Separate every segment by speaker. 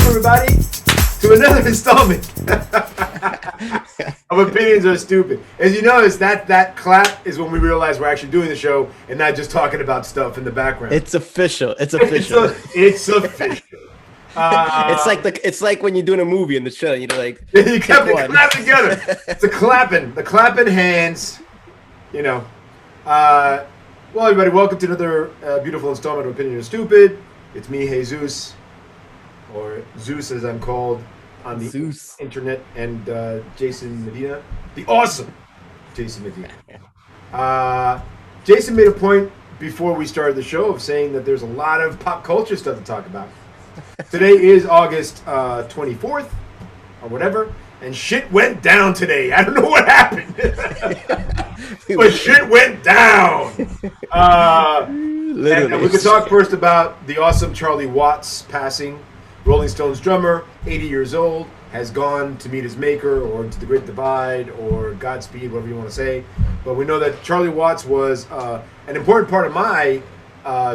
Speaker 1: everybody, to another installment of Opinions Are Stupid. As you notice, that clap is when we realize we're actually doing the show and not just talking about stuff in the background.
Speaker 2: It's official. It's official.
Speaker 1: It's official.
Speaker 2: It's like when you're doing a movie in the show. You know, like
Speaker 1: you clap together. It's the clapping hands. You know. Well, everybody, welcome to another beautiful installment of Opinion Is Stupid. It's me, Jesus, or Zeus as I'm called on the internet, and Jason Medina, the awesome Jason Medina. Jason made a point before we started the show of saying that there's a lot of pop culture stuff to talk about. Today is August 24th, or whatever, and shit went down today. I don't know what happened, but shit went down. And we can talk first about the awesome Charlie Watts passing. Rolling Stones drummer, 80 years old, has gone to meet his maker or into the Great Divide or Godspeed, whatever you want to say. But we know that Charlie Watts was an important part of my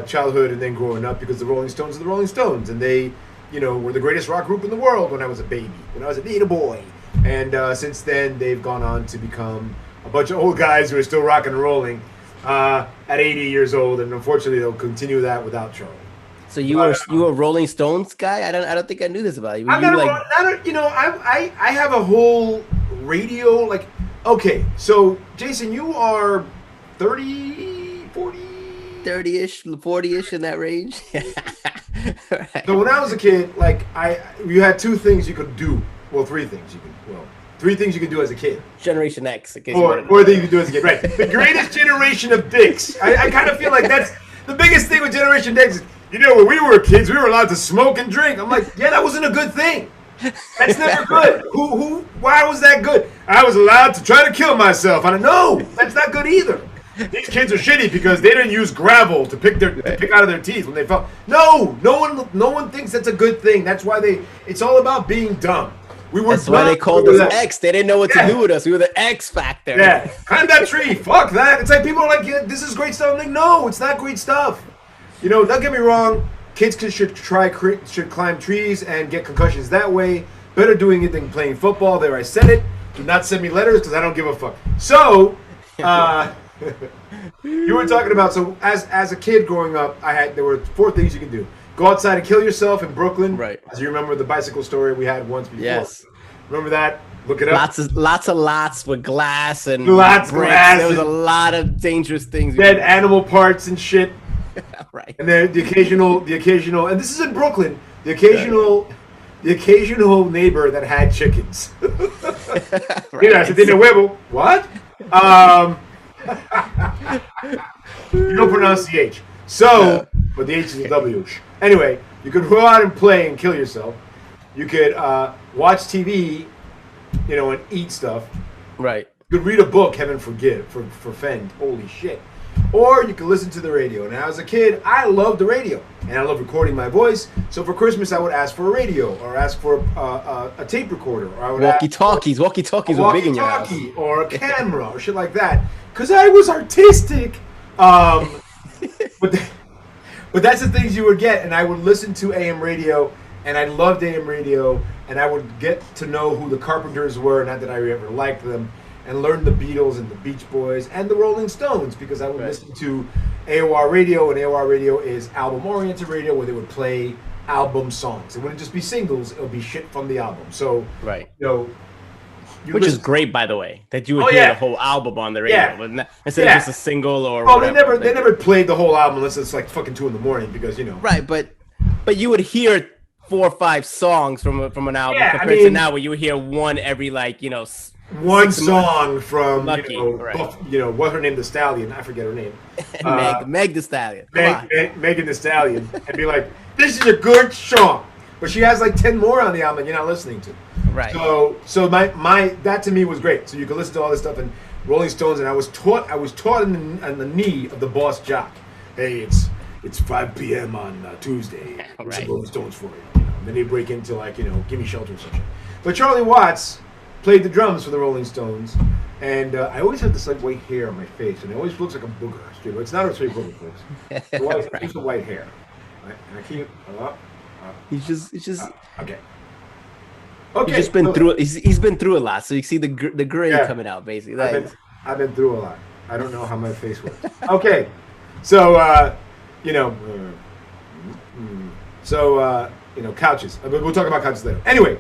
Speaker 1: childhood and then growing up, because the Rolling Stones are the Rolling Stones, and they, you know, were the greatest rock group in the world when I was a baby, when I was a little boy. And since then, they've gone on to become a bunch of old guys who are still rocking and rolling at 80 years old, and unfortunately, they'll continue that without Charlie.
Speaker 2: So you were a Rolling Stones guy? I don't think I knew this about you.
Speaker 1: I have a whole radio, like, okay, so Jason, you are 30, 40?
Speaker 2: 30-ish, 40-ish, in that range.
Speaker 1: Right. So when I was a kid, like, you had two things you could do. Well, three things you could do as a kid.
Speaker 2: Generation X.
Speaker 1: Or things you could do as a kid, right. The greatest generation of dicks. I kind of feel like that's the biggest thing with Generation X. You know, when we were kids, we were allowed to smoke and drink. I'm like, yeah, that wasn't a good thing. That's never good. Why was that good? I was allowed to try to kill myself. No, that's not good either. These kids are shitty because they didn't use gravel to pick out of their teeth when they fell. No one thinks that's a good thing. That's why it's all about being dumb.
Speaker 2: That's why they called us X. They didn't know what to do with us. We were the X factor.
Speaker 1: Yeah, climb that tree. Fuck that. It's like people are like, yeah, this is great stuff. I'm like, no, it's not great stuff. You know, don't get me wrong. Kids should climb trees and get concussions that way. Better doing it than playing football. There, I said it. Do not send me letters because I don't give a fuck. So, you were talking about, so as a kid growing up, there were four things you can do. Go outside and kill yourself in Brooklyn. Right. As you remember the bicycle story we had once before. Yes. Remember that? Look it up.
Speaker 2: Lots with glass and
Speaker 1: bricks.
Speaker 2: There was a lot of dangerous things.
Speaker 1: Dead animal parts and shit.
Speaker 2: Right.
Speaker 1: And then the occasional, and this is in Brooklyn, the occasional neighbor that had chickens.
Speaker 2: Right.
Speaker 1: You know, se tiene huevo. What? You don't pronounce the H. So, but the H is a W. Anyway, you could go out and play and kill yourself. You could watch TV, you know, and eat stuff.
Speaker 2: Right.
Speaker 1: You could read a book, heaven forfend. Holy shit. Or you could listen to the radio. And as a kid, I loved the radio. And I loved recording my voice. So for Christmas, I would ask for a radio, or ask for a tape recorder. Or I would
Speaker 2: Walkie-talkies were big in your house.
Speaker 1: Or a camera, or shit like that. Because I was artistic. But that's the things you would get. And I would listen to AM radio. And I loved AM radio. And I would get to know who the Carpenters were. Not that I ever liked them. And learn the Beatles and the Beach Boys and the Rolling Stones, because I would listen to AOR radio, and AOR radio is album-oriented radio where they would play album songs. It wouldn't just be singles; it would be shit from the album. So,
Speaker 2: right,
Speaker 1: you know,
Speaker 2: which is great, by the way, that you would hear the whole album on the radio, instead of just a single or.
Speaker 1: Oh, whatever. They never played the whole album unless it's like fucking 2 a.m, because you know.
Speaker 2: Right, but you would hear 4 or 5 songs from an album compared to now, where you would hear one every
Speaker 1: one song from
Speaker 2: Lucky,
Speaker 1: what's her name, the Stallion? I forget her name.
Speaker 2: Meg the Stallion.
Speaker 1: Megan the Stallion, and be like, "This is a good song," but she has like 10 more on the album that you're not listening to.
Speaker 2: Right.
Speaker 1: So my that to me was great. So you could listen to all this stuff and Rolling Stones, and I was taught on the knee of the boss jock. Hey, it's 5 p.m. on Tuesday. Right. Some Rolling Stones for you. And then they break into Give Me Shelter or something. But Charlie Watts played the drums for the Rolling Stones, and I always have this white hair on my face, and it always looks like a booger. It's not a straight booger, folks. It's the white hair. Right? And I keep
Speaker 2: He's just
Speaker 1: Okay.
Speaker 2: He's just been through. He's been through a lot, so you see the gray coming out basically.
Speaker 1: I've been through a lot. I don't know how my face works. Okay, so you know, couches. We'll talk about couches later. Anyway,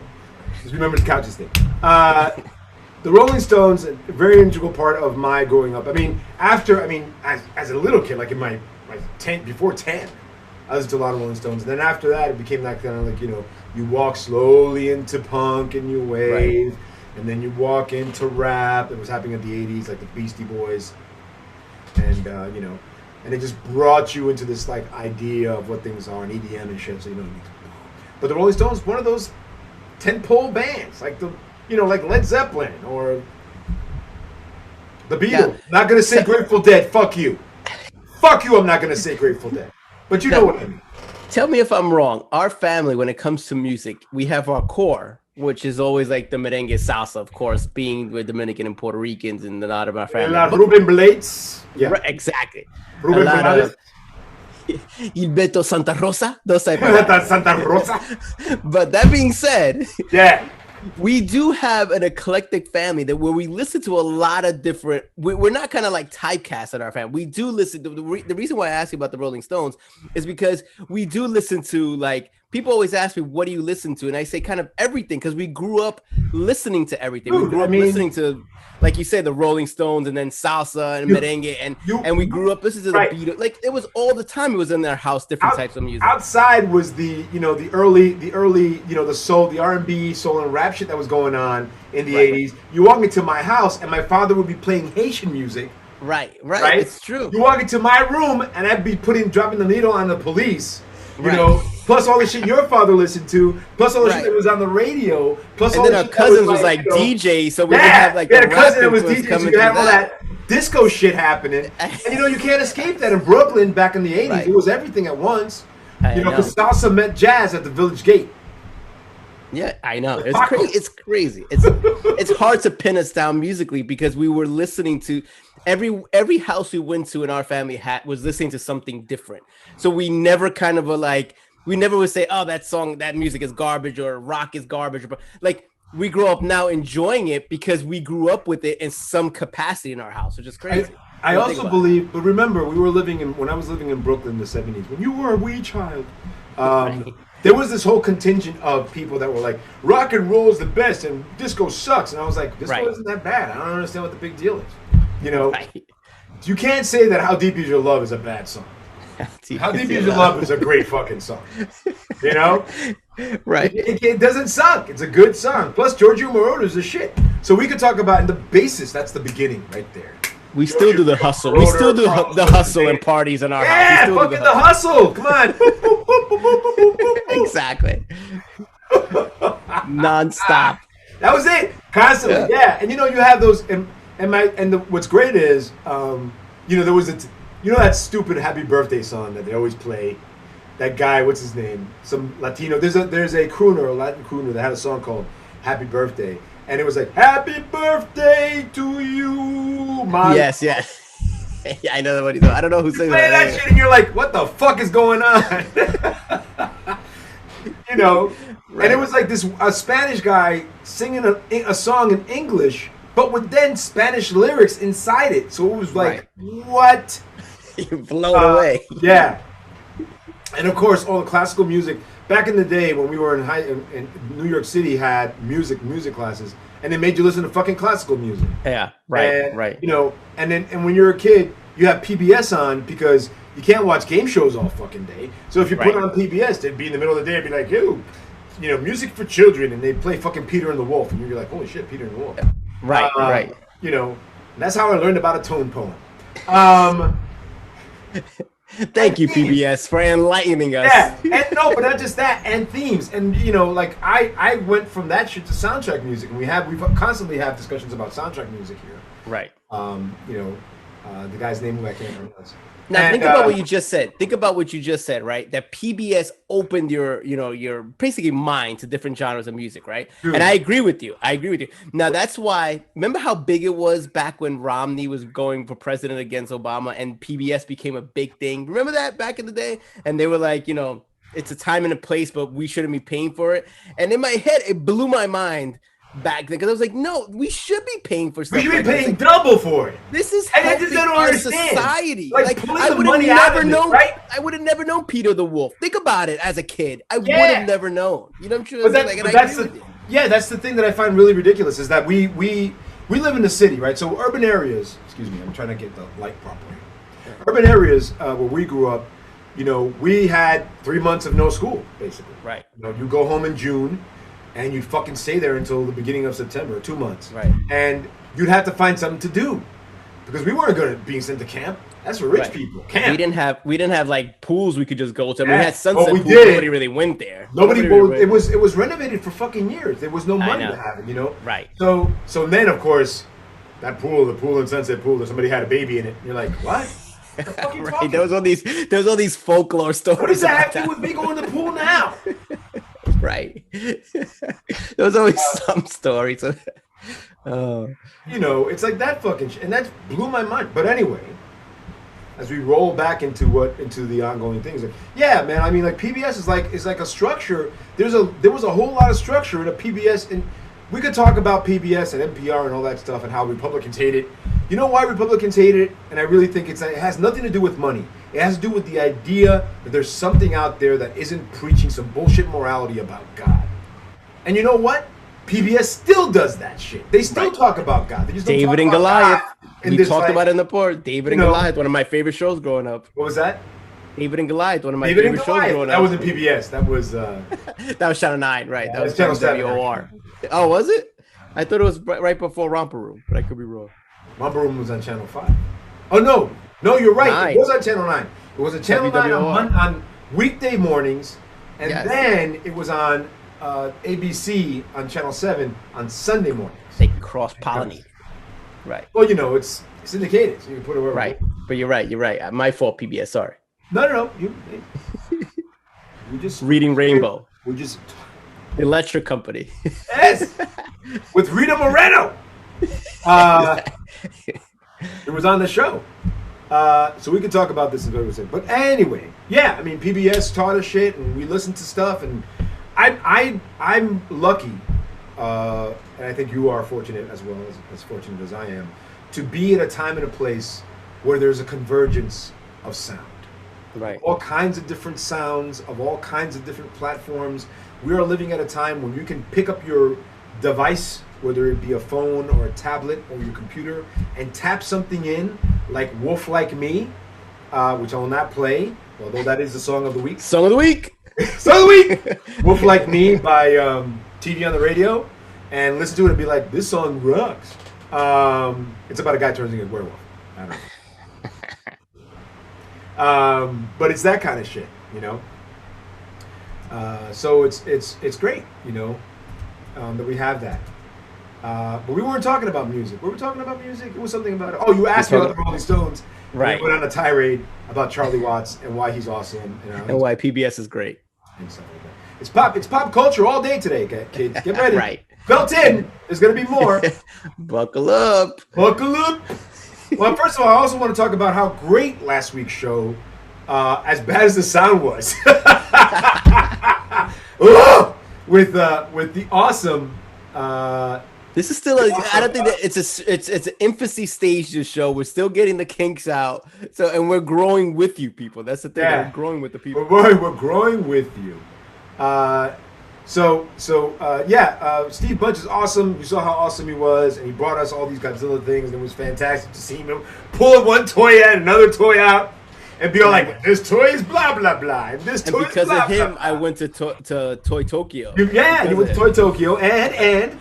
Speaker 1: just remember the couches thing. The Rolling Stones, a very integral part of my growing up. I mean, as a little kid, like in my 10, before 10, I listened to a lot of Rolling Stones. And then after that, it became that kind of like, you walk slowly into punk and you wave. Right. And then you walk into rap. It was happening in the 80s, like the Beastie Boys. And, and it just brought you into this like idea of what things are and EDM and shit. So, but the Rolling Stones, one of those tentpole bands, like like Led Zeppelin or the Beatles. Yeah. Not gonna say Grateful Dead. Fuck you. Fuck you. I'm not gonna say Grateful Dead. But you know what I mean.
Speaker 2: Tell me if I'm wrong. Our family, when it comes to music, we have our core, which is always like the merengue salsa, of course, being with Dominican and Puerto Ricans and a lot of our family.
Speaker 1: Ruben Blades.
Speaker 2: Yeah. Right, exactly.
Speaker 1: Ruben Blades.
Speaker 2: Gilberto Santa Rosa. Those type
Speaker 1: of Santa Rosa.
Speaker 2: But that being said,
Speaker 1: yeah.
Speaker 2: We do have an eclectic family where we listen to a lot of different. We're not kind of like typecast in our family. We do listen. The reason why I ask you about the Rolling Stones is because we do listen to, like, people always ask me, what do you listen to? And I say kind of everything, because we grew up listening to everything. We grew up listening to, like you said, the Rolling Stones and then salsa and merengue. And we grew up listening to the Beatles. Like, it was all the time. It was in their house, different types of music.
Speaker 1: Outside was the early, the soul, the R&B, soul and rap shit that was going on in the 80s. You walk into my house and my father would be playing Haitian music.
Speaker 2: Right. It's true.
Speaker 1: You walk into my room and I'd be dropping the needle on the Police. Plus all the shit your father listened to, plus all the shit that was on the radio, plus all the shit.
Speaker 2: And then our cousins was like DJ, so we would have like
Speaker 1: a cousin that was DJ, so you have all that disco shit happening. And you can't escape that in Brooklyn back in the 80s. Right. It was everything at once. Because salsa met jazz at the Village Gate.
Speaker 2: Yeah, I know. It's crazy. It's hard to pin us down musically because we were listening to every house we went to in our family was listening to something different. So we never kind of we never would say, oh, that music is garbage or rock is garbage. But like, we grow up now enjoying it because we grew up with it in some capacity in our house, which is crazy.
Speaker 1: I also believe, but remember, when I was living in Brooklyn in the 70s, when you were a wee child, there was this whole contingent of people that were like, rock and roll is the best and disco sucks. And I was like, disco isn't that bad. I don't understand what the big deal is. You can't say that How Deep Is Your Love is a bad song. How Deep Is Your Love is a great fucking song.
Speaker 2: Right.
Speaker 1: It doesn't suck. It's a good song. Plus, Giorgio Moroder's the shit. So we could talk about in the basis, that's the beginning right there.
Speaker 2: We still do the hustle. We still do the hustle and parties in our house.
Speaker 1: Yeah, fucking the hustle. Come on.
Speaker 2: Exactly. Non-stop.
Speaker 1: That was it. Constantly. Yeah. And you have those. What's great is, there was that stupid Happy Birthday song that they always play. That guy, what's his name? Some Latino. There's a crooner, a Latin crooner that had a song called Happy Birthday. And it was like, happy birthday to you, my...
Speaker 2: Yes. Yeah, I know what he's doing. I don't know who sings
Speaker 1: that. That shit and you're like, what the fuck is going on? Right. And it was like a Spanish guy singing a song in English, but with then Spanish lyrics inside it. So it was like, what?
Speaker 2: You're blown away.
Speaker 1: Yeah. And of course, all the classical music. Back in the day when we were in New York City, had music classes, and they made you listen to fucking classical music.
Speaker 2: Yeah, right.
Speaker 1: And when you're a kid, you have PBS on because you can't watch game shows all fucking day. So if you put on PBS, they'd be in the middle of the day and be like, yo, music for children, and they'd play fucking Peter and the Wolf, and you're like, holy shit, Peter and the Wolf.
Speaker 2: Right.
Speaker 1: That's how I learned about a tone poem.
Speaker 2: Thank you, PBS, for enlightening us.
Speaker 1: Yeah, and no, but not just that, and themes, and I went from that shit to soundtrack music, and we constantly have discussions about soundtrack music here.
Speaker 2: Right.
Speaker 1: The guy's name who I can't pronounce.
Speaker 2: Now think about what you just said. Think about what you just said, right? That PBS opened your basically mind to different genres of music, right? Dude. And I agree with you. Now that's why. Remember how big it was back when Romney was going for president against Obama, and PBS became a big thing. Remember that back in the day? And they were like, it's a time and a place, but we shouldn't be paying for it. And in my head, it blew my mind back then because I was like, no, we should be paying for stuff.
Speaker 1: We should be
Speaker 2: like
Speaker 1: paying
Speaker 2: like,
Speaker 1: double for it.
Speaker 2: This is
Speaker 1: And I
Speaker 2: helping
Speaker 1: just don't
Speaker 2: our
Speaker 1: understand.
Speaker 2: society.
Speaker 1: Like
Speaker 2: I
Speaker 1: the
Speaker 2: would
Speaker 1: money
Speaker 2: have
Speaker 1: out
Speaker 2: never
Speaker 1: of it,
Speaker 2: known.
Speaker 1: right?
Speaker 2: I would have never known Peter the Wolf. Think about it. As a kid, I would
Speaker 1: Yeah.
Speaker 2: have never known. You know what I'm trying
Speaker 1: But
Speaker 2: to say?
Speaker 1: that,
Speaker 2: Like,
Speaker 1: but
Speaker 2: and I
Speaker 1: that's
Speaker 2: agree
Speaker 1: the
Speaker 2: with you.
Speaker 1: yeah, that's the thing that I find really ridiculous is that we live in the city, right? So urban areas. Excuse me, I'm trying to get the light properly. Urban areas where we grew up, you know, we had 3 months of no school, basically.
Speaker 2: Right.
Speaker 1: You know, you go home in June, and you fucking stay there until the beginning of September, 2 months.
Speaker 2: Right.
Speaker 1: And you'd have to find something to do, because we weren't good at being sent to camp. That's for rich
Speaker 2: Right.
Speaker 1: people. Camp.
Speaker 2: We didn't have like pools we could just go to. I mean,
Speaker 1: Yeah.
Speaker 2: we had sunset
Speaker 1: Oh, we
Speaker 2: pools.
Speaker 1: did.
Speaker 2: Nobody really went there.
Speaker 1: Nobody.
Speaker 2: really
Speaker 1: Well,
Speaker 2: went
Speaker 1: it was renovated for fucking years. There was no money
Speaker 2: know.
Speaker 1: to have it, you know.
Speaker 2: Right.
Speaker 1: So then of course, that pool, the pool in Sunset Pool, that somebody had a baby in it. And you're like, what? What the fuck are you
Speaker 2: Right.
Speaker 1: talking
Speaker 2: There was all these folklore stories.
Speaker 1: What does that
Speaker 2: about
Speaker 1: have to do with me going to the pool now?
Speaker 2: Right. There was always some stories. Oh.
Speaker 1: You know, it's like that fucking shit, and that blew my mind. But anyway, as we roll back into the ongoing things, like, yeah, man. I mean, like PBS is like a structure. There was a whole lot of structure in a PBS, and we could talk about PBS and NPR and all that stuff and how Republicans hate it. You know why Republicans hate it? And I really think it has nothing to do with money. It has to do with the idea that there's something out there that isn't preaching some bullshit morality about God. And you know what? PBS still does that shit. They still talk about God. They just don't
Speaker 2: David
Speaker 1: talk
Speaker 2: and
Speaker 1: about
Speaker 2: Goliath.
Speaker 1: God
Speaker 2: We
Speaker 1: this,
Speaker 2: talked
Speaker 1: like,
Speaker 2: about it in the port. David and
Speaker 1: you know-
Speaker 2: Goliath, one of my favorite shows growing up.
Speaker 1: What was that?
Speaker 2: David and Goliath, one of my
Speaker 1: David and
Speaker 2: favorite shows
Speaker 1: Goliath.
Speaker 2: growing
Speaker 1: That
Speaker 2: up.
Speaker 1: wasn't PBS. That was
Speaker 2: That was Channel 9, right?
Speaker 1: Yeah,
Speaker 2: That was
Speaker 1: that's Channel 7,
Speaker 2: WOR. Oh, was it? I thought it was right before Romper Room, but I could be wrong.
Speaker 1: Romper Room was on Channel 5. Oh no, you're right.
Speaker 2: 9.
Speaker 1: It was on Channel 9. It was on Channel 9
Speaker 2: WWOR.
Speaker 1: on weekday mornings, and
Speaker 2: Yes.
Speaker 1: then it was on ABC on Channel 7 on Sunday mornings.
Speaker 2: They cross-pollinate. Right.
Speaker 1: Well, you know, it's syndicated, so you can put it wherever.
Speaker 2: Right. But you're right. My fault, PBS. Sorry.
Speaker 1: No. We just
Speaker 2: Reading Rainbow.
Speaker 1: We just
Speaker 2: Electric Company.
Speaker 1: yes, with Rita Moreno. It was on the show, so we could talk about this in a But anyway, yeah, I mean PBS taught us shit, and we listened to stuff, and I'm lucky, and I think you are fortunate as well as fortunate as I am, to be at a time and a place where there's a convergence of sound.
Speaker 2: Right.
Speaker 1: All kinds of different sounds of all kinds of different platforms. We are living at a time when you can pick up your device, whether it be a phone or a tablet or your computer, and tap something in, like Wolf Like Me, which I will not play, although that is the song of the week.
Speaker 2: Song of the week.
Speaker 1: Song of the week! Wolf Like Me by TV on the radio, and listen to it and be like, this song rocks. It's about a guy turning into a werewolf. I don't know. But it's that kind of shit, you know. So it's great, you know, that we have that. But we weren't talking about music. We were talking about music. It was something about it. Oh, you asked me about the Rolling Stones.
Speaker 2: Right.
Speaker 1: We went on a tirade about Charlie Watts and why he's awesome,
Speaker 2: And why PBS is great.
Speaker 1: and stuff like that. It's pop culture all day today, kids. Get ready.
Speaker 2: Right.
Speaker 1: Belt in. There's gonna be more.
Speaker 2: Buckle up.
Speaker 1: Buckle up. Well, first of all, I also want to talk about how great last week's show, as bad as the sound was, with the awesome.
Speaker 2: This is still I don't think that it's an infancy stage. This show, we're still getting the kinks out. So, and we're growing with you, people. That's the thing.
Speaker 1: Yeah.
Speaker 2: We're growing with the people.
Speaker 1: We're growing with you. Steve Bunch is awesome. You saw how awesome he was, and he brought us all these Godzilla things, and it was fantastic to see him pull one toy out, another toy out, and be all like, "This toy is blah blah blah," and this
Speaker 2: And
Speaker 1: toy
Speaker 2: because
Speaker 1: is blah,
Speaker 2: of him,
Speaker 1: blah, blah.
Speaker 2: I went to Toy Tokyo.
Speaker 1: You went to Toy Tokyo, and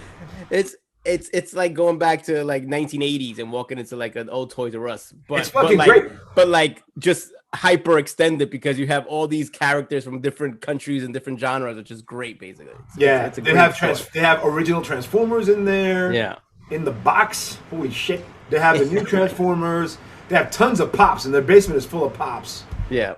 Speaker 2: It's like going back to like 1980s and walking into like an old Toys R Us. But
Speaker 1: It's fucking
Speaker 2: like,
Speaker 1: great.
Speaker 2: But like just hyper extended because you have all these characters from different countries and different genres, which is great, basically. It's a
Speaker 1: they
Speaker 2: great
Speaker 1: have
Speaker 2: story.
Speaker 1: they have original Transformers in there.
Speaker 2: Yeah.
Speaker 1: In the box, holy shit! They have the new Transformers. They have tons of pops, and their basement is full of pops.
Speaker 2: Yeah.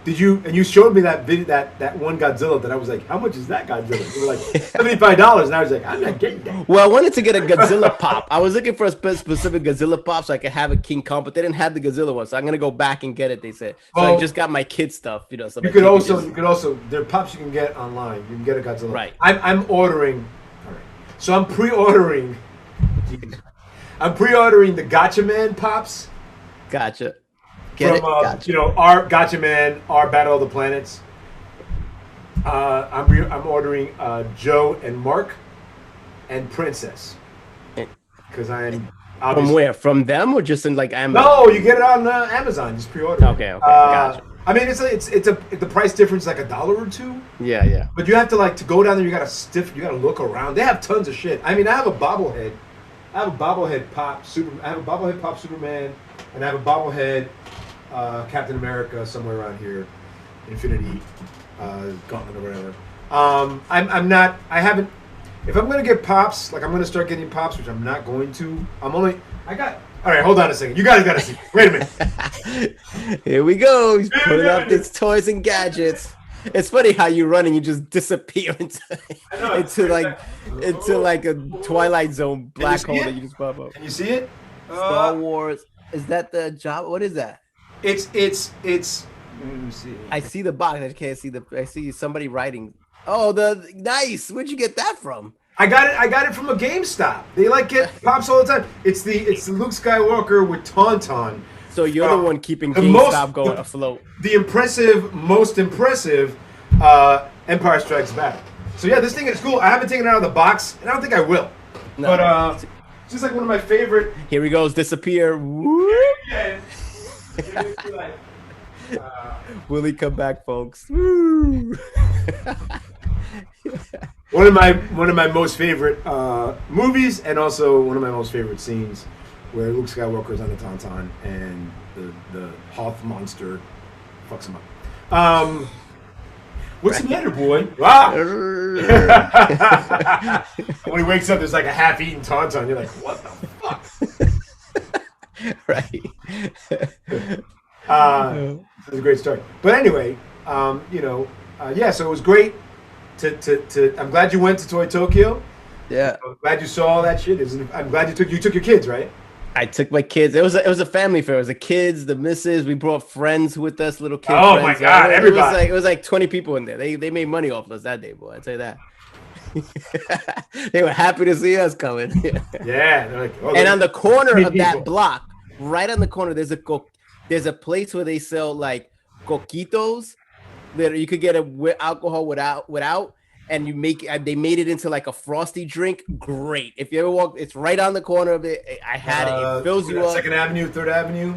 Speaker 1: Did you? And you showed me that video, that one Godzilla that I was like, how much is that Godzilla? You were like $75, and I was like, I'm not getting that.
Speaker 2: Well, I wanted to get a Godzilla pop. I was looking for a specific Godzilla pop so I could have a King Kong, but they didn't have the Godzilla one, so I'm gonna go back and get it. They said. So I just got my kid stuff, you know. So
Speaker 1: you could also there are pops you can get online. You can get a Godzilla.
Speaker 2: Right.
Speaker 1: I'm ordering. All right. So I'm pre-ordering. I'm pre-ordering the Gotcha Man pops.
Speaker 2: Gotcha.
Speaker 1: From
Speaker 2: Gotcha.
Speaker 1: you know, our Gotcha Man, our Battle of the Planets. I'm ordering Joe and Mark and Princess because I'm
Speaker 2: from where? From them or just in like Amazon?
Speaker 1: No, you get it on Amazon. Just pre-order.
Speaker 2: Okay, gotcha.
Speaker 1: I mean, it's the price difference is like $1 or $2.
Speaker 2: Yeah.
Speaker 1: But you have to go down there. You gotta look around. They have tons of shit. I mean, I have a bobblehead. I have a bobblehead pop Superman, and I have a bobblehead Captain America somewhere around here, Infinity Gauntlet or whatever. I haven't. If I'm gonna get pops, like I'm gonna start getting pops, which I'm not going to. All right, hold on a second. You guys gotta see. Wait a minute.
Speaker 2: Here we go. He's putting up his toys and gadgets. It's funny how you run and you just disappear into like a Twilight Zone black hole that you just pop up.
Speaker 1: Can you see it?
Speaker 2: Star Wars. Is that the job? What is that?
Speaker 1: It's. Let me see.
Speaker 2: I see the box. I see somebody writing. Oh, nice. Where'd you get that from?
Speaker 1: I got it from a GameStop. They get pops all the time. It's the Luke Skywalker with Tauntaun.
Speaker 2: So you're the one keeping GameStop going afloat.
Speaker 1: The most impressive Empire Strikes Back. So yeah, this thing is cool. I haven't taken it out of the box, and I don't think I will. No. But it's just like one of my favorite.
Speaker 2: Here he goes, disappear.
Speaker 1: Yeah.
Speaker 2: Will he come back, folks? Woo.
Speaker 1: One of my most favorite movies, and also one of my most favorite scenes, where Luke Skywalker is on the Tauntaun and the Hoth monster fucks him up. What's the matter, boy? Ah! When he wakes up, there's like a half-eaten Tauntaun. You're like, what the fuck?
Speaker 2: Right.
Speaker 1: It was a great story. But anyway, so it was great to I'm glad you went to Toy Tokyo.
Speaker 2: Yeah.
Speaker 1: I'm glad you saw all that shit. I'm glad you took your kids, right?
Speaker 2: I took my kids. It was a family fair. It was the kids, the missus. We brought friends with us, little kids.
Speaker 1: Oh
Speaker 2: friends.
Speaker 1: My God, everybody!
Speaker 2: It was like 20 people in there. They made money off us that day, boy. I'd say that. They were happy to see us coming.
Speaker 1: Yeah. They're like,
Speaker 2: and on the corner of that block, right on the corner, there's a place where they sell like coquitos that you could get it with alcohol without. And they made it into like a frosty drink. Great. If you ever walk, it's right on the corner of it. I had it. It fills you up.
Speaker 1: Second Avenue, Third Avenue.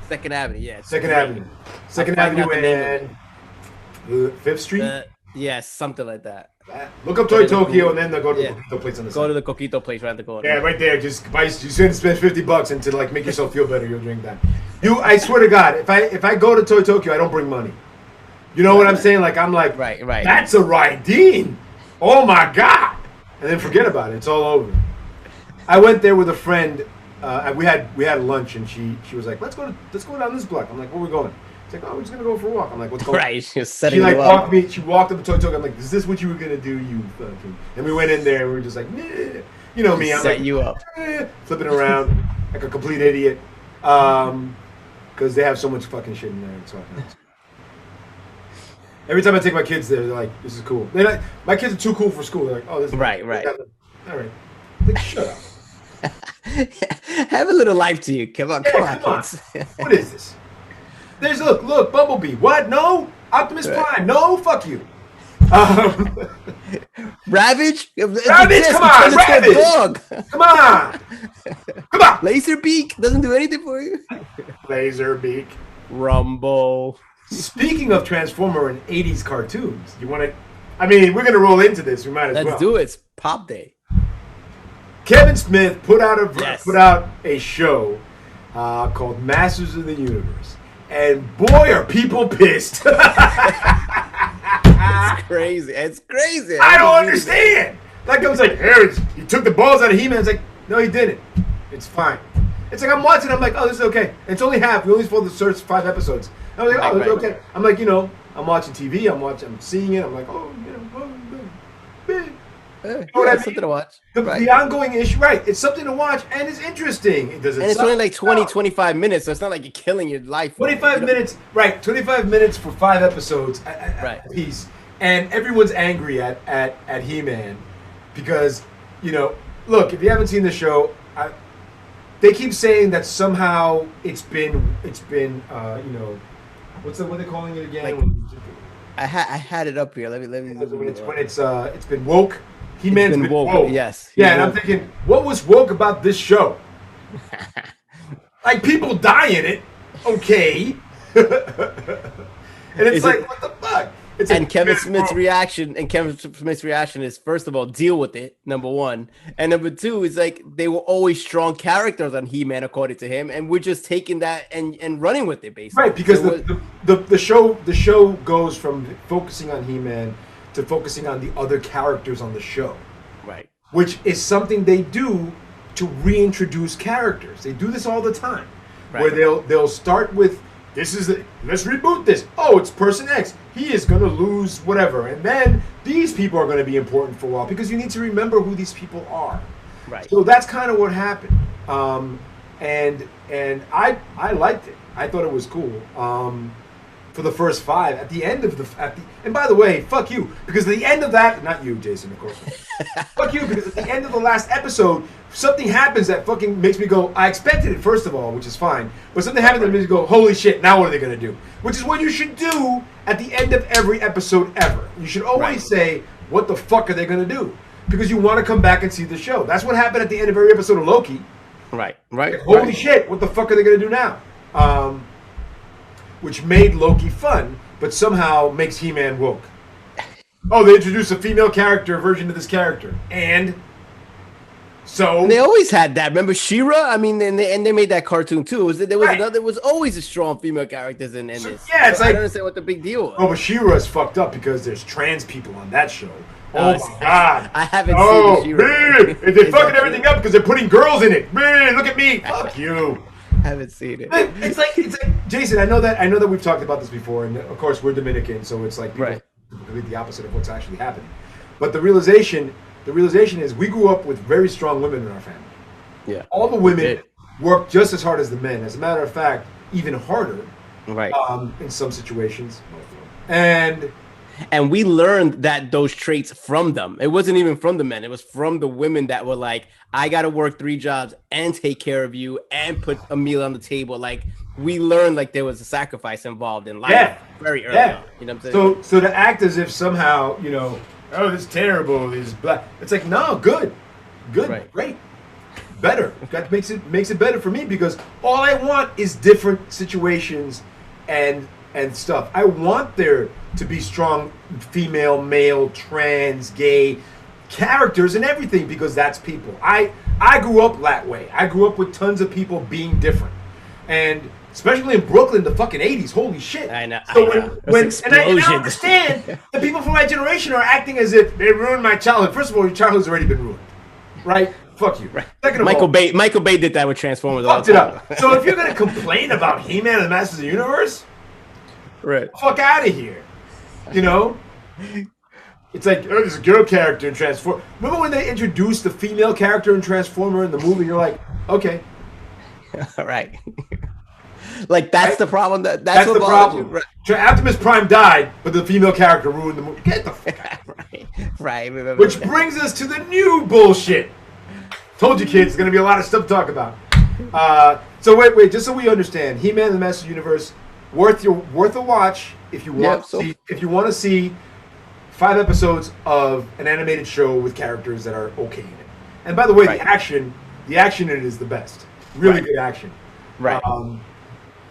Speaker 2: Second Avenue, yeah.
Speaker 1: Second Avenue and Fifth Street.
Speaker 2: Yes, something like that.
Speaker 1: Look up Toy Tokyo and then they'll go to the coquito place on the side.
Speaker 2: Go to the coquito place right at the corner.
Speaker 1: Yeah, right there. Just buy. You spend $50 and to like make yourself feel better, you'll drink that. I swear to God, if I go to Toy Tokyo, I don't bring money. You know what I'm saying? Like I'm like,
Speaker 2: right.
Speaker 1: That's a Raideen. Oh my God! And then forget about it. It's all over. I went there with a friend. We had lunch, and she was like, let's go down this block. I'm like, where are we going? She's like, oh, we're just gonna go for a walk. I'm like, what's going on?
Speaker 2: Right. She's setting you
Speaker 1: up. She walked up to Toy Tokyo. I'm like, is this what you were gonna do? You fucking. And we went in there, and we were just like, nah. You know me. I'm
Speaker 2: set
Speaker 1: like,
Speaker 2: you up,
Speaker 1: flipping around like a complete idiot. Because they have so much fucking shit in there. It's fucking nuts. Every time I take my kids there, they're like, "This is cool." My kids are too cool for school. They're like, "Oh, this is
Speaker 2: right."
Speaker 1: All right, like, shut up.
Speaker 2: Have a little life to you. Come on,
Speaker 1: kids. What is this? There's look, Bumblebee. What? No, Optimus Prime. No, fuck you.
Speaker 2: Ravage.
Speaker 1: Ravage, come on, Ravage. Dog. Come on.
Speaker 2: Laserbeak doesn't do anything for you.
Speaker 1: Laserbeak.
Speaker 2: Rumble.
Speaker 1: Speaking of Transformer and 80s cartoons, you want to? I mean, we're gonna roll into this. We might as well.
Speaker 2: Let's do it. It's Pop Day.
Speaker 1: Kevin Smith put out a show called Masters of the Universe, and boy, are people pissed!
Speaker 2: It's crazy. It's crazy.
Speaker 1: I don't understand. Like I was like, he took the balls out of He-Man. It's like, no, he didn't. It's fine. It's like I'm watching. I'm like, oh, this is okay. It's only half. We only supposed to search 5 episodes. I was like, oh, it's okay. I'm like, I'm watching TV. I'm seeing it. I'm like, oh,
Speaker 2: something to watch.
Speaker 1: The ongoing issue, right? It's something to watch, and it's interesting.
Speaker 2: It's only like 20, 25 minutes, so it's not like you're killing your life.
Speaker 1: 25 minutes, right? 25 minutes for 5 episodes, a piece, and everyone's angry at He-Man because look, if you haven't seen the show, they keep saying that somehow it's been what they're calling it again?
Speaker 2: I had it up here. Let me.
Speaker 1: When it's been woke. He-Man's been woke.
Speaker 2: Yes.
Speaker 1: Yeah, and I'm thinking, what was woke about this show? Like people die in it, okay. And it's like, what the fuck?
Speaker 2: And Kevin Smith's reaction is, first of all, deal with it, number one, and number two is like they were always strong characters on He-Man according to him, and we're just taking that and running with it basically.
Speaker 1: Right, because the show goes from focusing on He-Man to focusing on the other characters on the show.
Speaker 2: Right.
Speaker 1: Which is something they do to reintroduce characters. They do this all the time. Right. Where they'll start with let's reboot this. Oh, it's person X. He is going to lose whatever. And then these people are going to be important for a while because you need to remember who these people are.
Speaker 2: Right.
Speaker 1: So that's kind of what happened. And I liked it. I thought it was cool. For the first 5, at the end of and by the way, fuck you, because at the end of that, not you, Jason, of course. Fuck you, because at the end of the last episode, something happens that fucking makes me go, I expected it, first of all, which is fine, but something happens that makes me go, holy shit, now what are they going to do? Which is what you should do at the end of every episode ever. You should always say, what the fuck are they going to do? Because you want to come back and see the show. That's what happened at the end of every episode of Loki.
Speaker 2: Right.
Speaker 1: Like, holy shit, what the fuck are they going to do now? Which made Loki fun, but somehow makes He-Man woke. Oh, they introduced a female character version of this character, and so
Speaker 2: they always had that. Remember She-Ra? I mean, and they made that cartoon too. There was always a strong female characters in this.
Speaker 1: Yeah, it's like
Speaker 2: I don't understand what the big deal was.
Speaker 1: Oh, but She-Ra is fucked up because there's trans people on that show. Oh my god!
Speaker 2: I haven't seen She-Ra.
Speaker 1: Man, they're fucking everything up because they're putting girls in it. Man, look at me. Fuck you.
Speaker 2: Haven't seen it.
Speaker 1: It's like Jason. I know that we've talked about this before, and of course we're Dominican, so it's like people believe the opposite of what's actually happening. But the realization is we grew up with very strong women in our family.
Speaker 2: Yeah,
Speaker 1: all the women work just as hard as the men. As a matter of fact, even harder.
Speaker 2: Right.
Speaker 1: In some situations,
Speaker 2: and we learned those traits from them. It wasn't even from the men. It was from the women that were like, I got to work 3 jobs and take care of you and put a meal on the table. Like, we learned like there was a sacrifice involved in life very early on. You know what I'm saying?
Speaker 1: So to act as if somehow, oh, this is terrible, this is black. It's like, no, good, great, better. That makes it better for me because all I want is different situations and stuff. I want there to be strong female, male, trans, gay characters and everything because that's people. I grew up that way. I grew up with tons of people being different, and especially in Brooklyn, the fucking 80s. Holy shit!
Speaker 2: I know.
Speaker 1: So and I understand the people from my generation are acting as if they ruined my childhood. First of all, your childhood's already been ruined, right? Fuck you.
Speaker 2: Right. Michael Bay did that with Transformers.
Speaker 1: Fucked it up. So if you're gonna complain about He-Man and the Masters of the Universe,
Speaker 2: right?
Speaker 1: Fuck out of here. It's like, oh, there's a girl character in Transformer. Remember when they introduced the female character in Transformer in the movie? You're like, okay.
Speaker 2: Right. Like, that's the problem. That's
Speaker 1: the problem. Right. Optimus Prime died, but the female character ruined the movie. Get the fuck out.
Speaker 2: Right.
Speaker 1: Which brings us to the new bullshit. Told you, kids, there's going to be a lot of stuff to talk about. So wait, just so we understand, He-Man and the Masters Universe, worth a watch if you want to see 5 episodes of an animated show with characters that are okay in it. And by the way, the action in it is the best. Really good action.
Speaker 2: Right.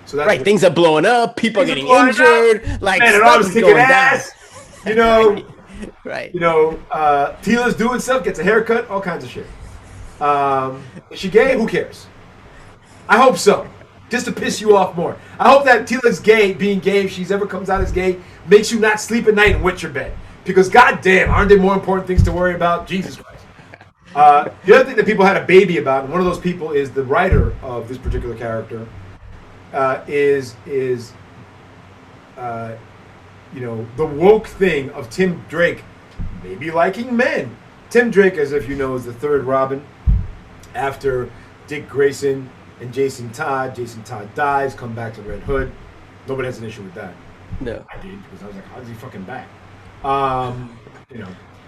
Speaker 1: So that's
Speaker 2: things are blowing up. People are getting injured. Like,
Speaker 1: man, stuff is kicking ass.
Speaker 2: Right.
Speaker 1: Tila's doing stuff, gets a haircut, all kinds of shit. Is she gay? Who cares? I hope so. Just to piss you off more. I hope that Tila's being gay, if she's ever comes out as gay, makes you not sleep at night and wet your bed. Because goddamn, aren't there more important things to worry about? Jesus Christ. The other thing that people had a baby about, and one of those people is the writer of this particular character, is the woke thing of Tim Drake maybe liking men. Tim Drake, as if you know, is the third Robin after Dick Grayson and Jason Todd. Jason Todd dies, come back to Red Hood. Nobody has an issue with that.
Speaker 2: No.
Speaker 1: I did, because I was like, how's he fucking back?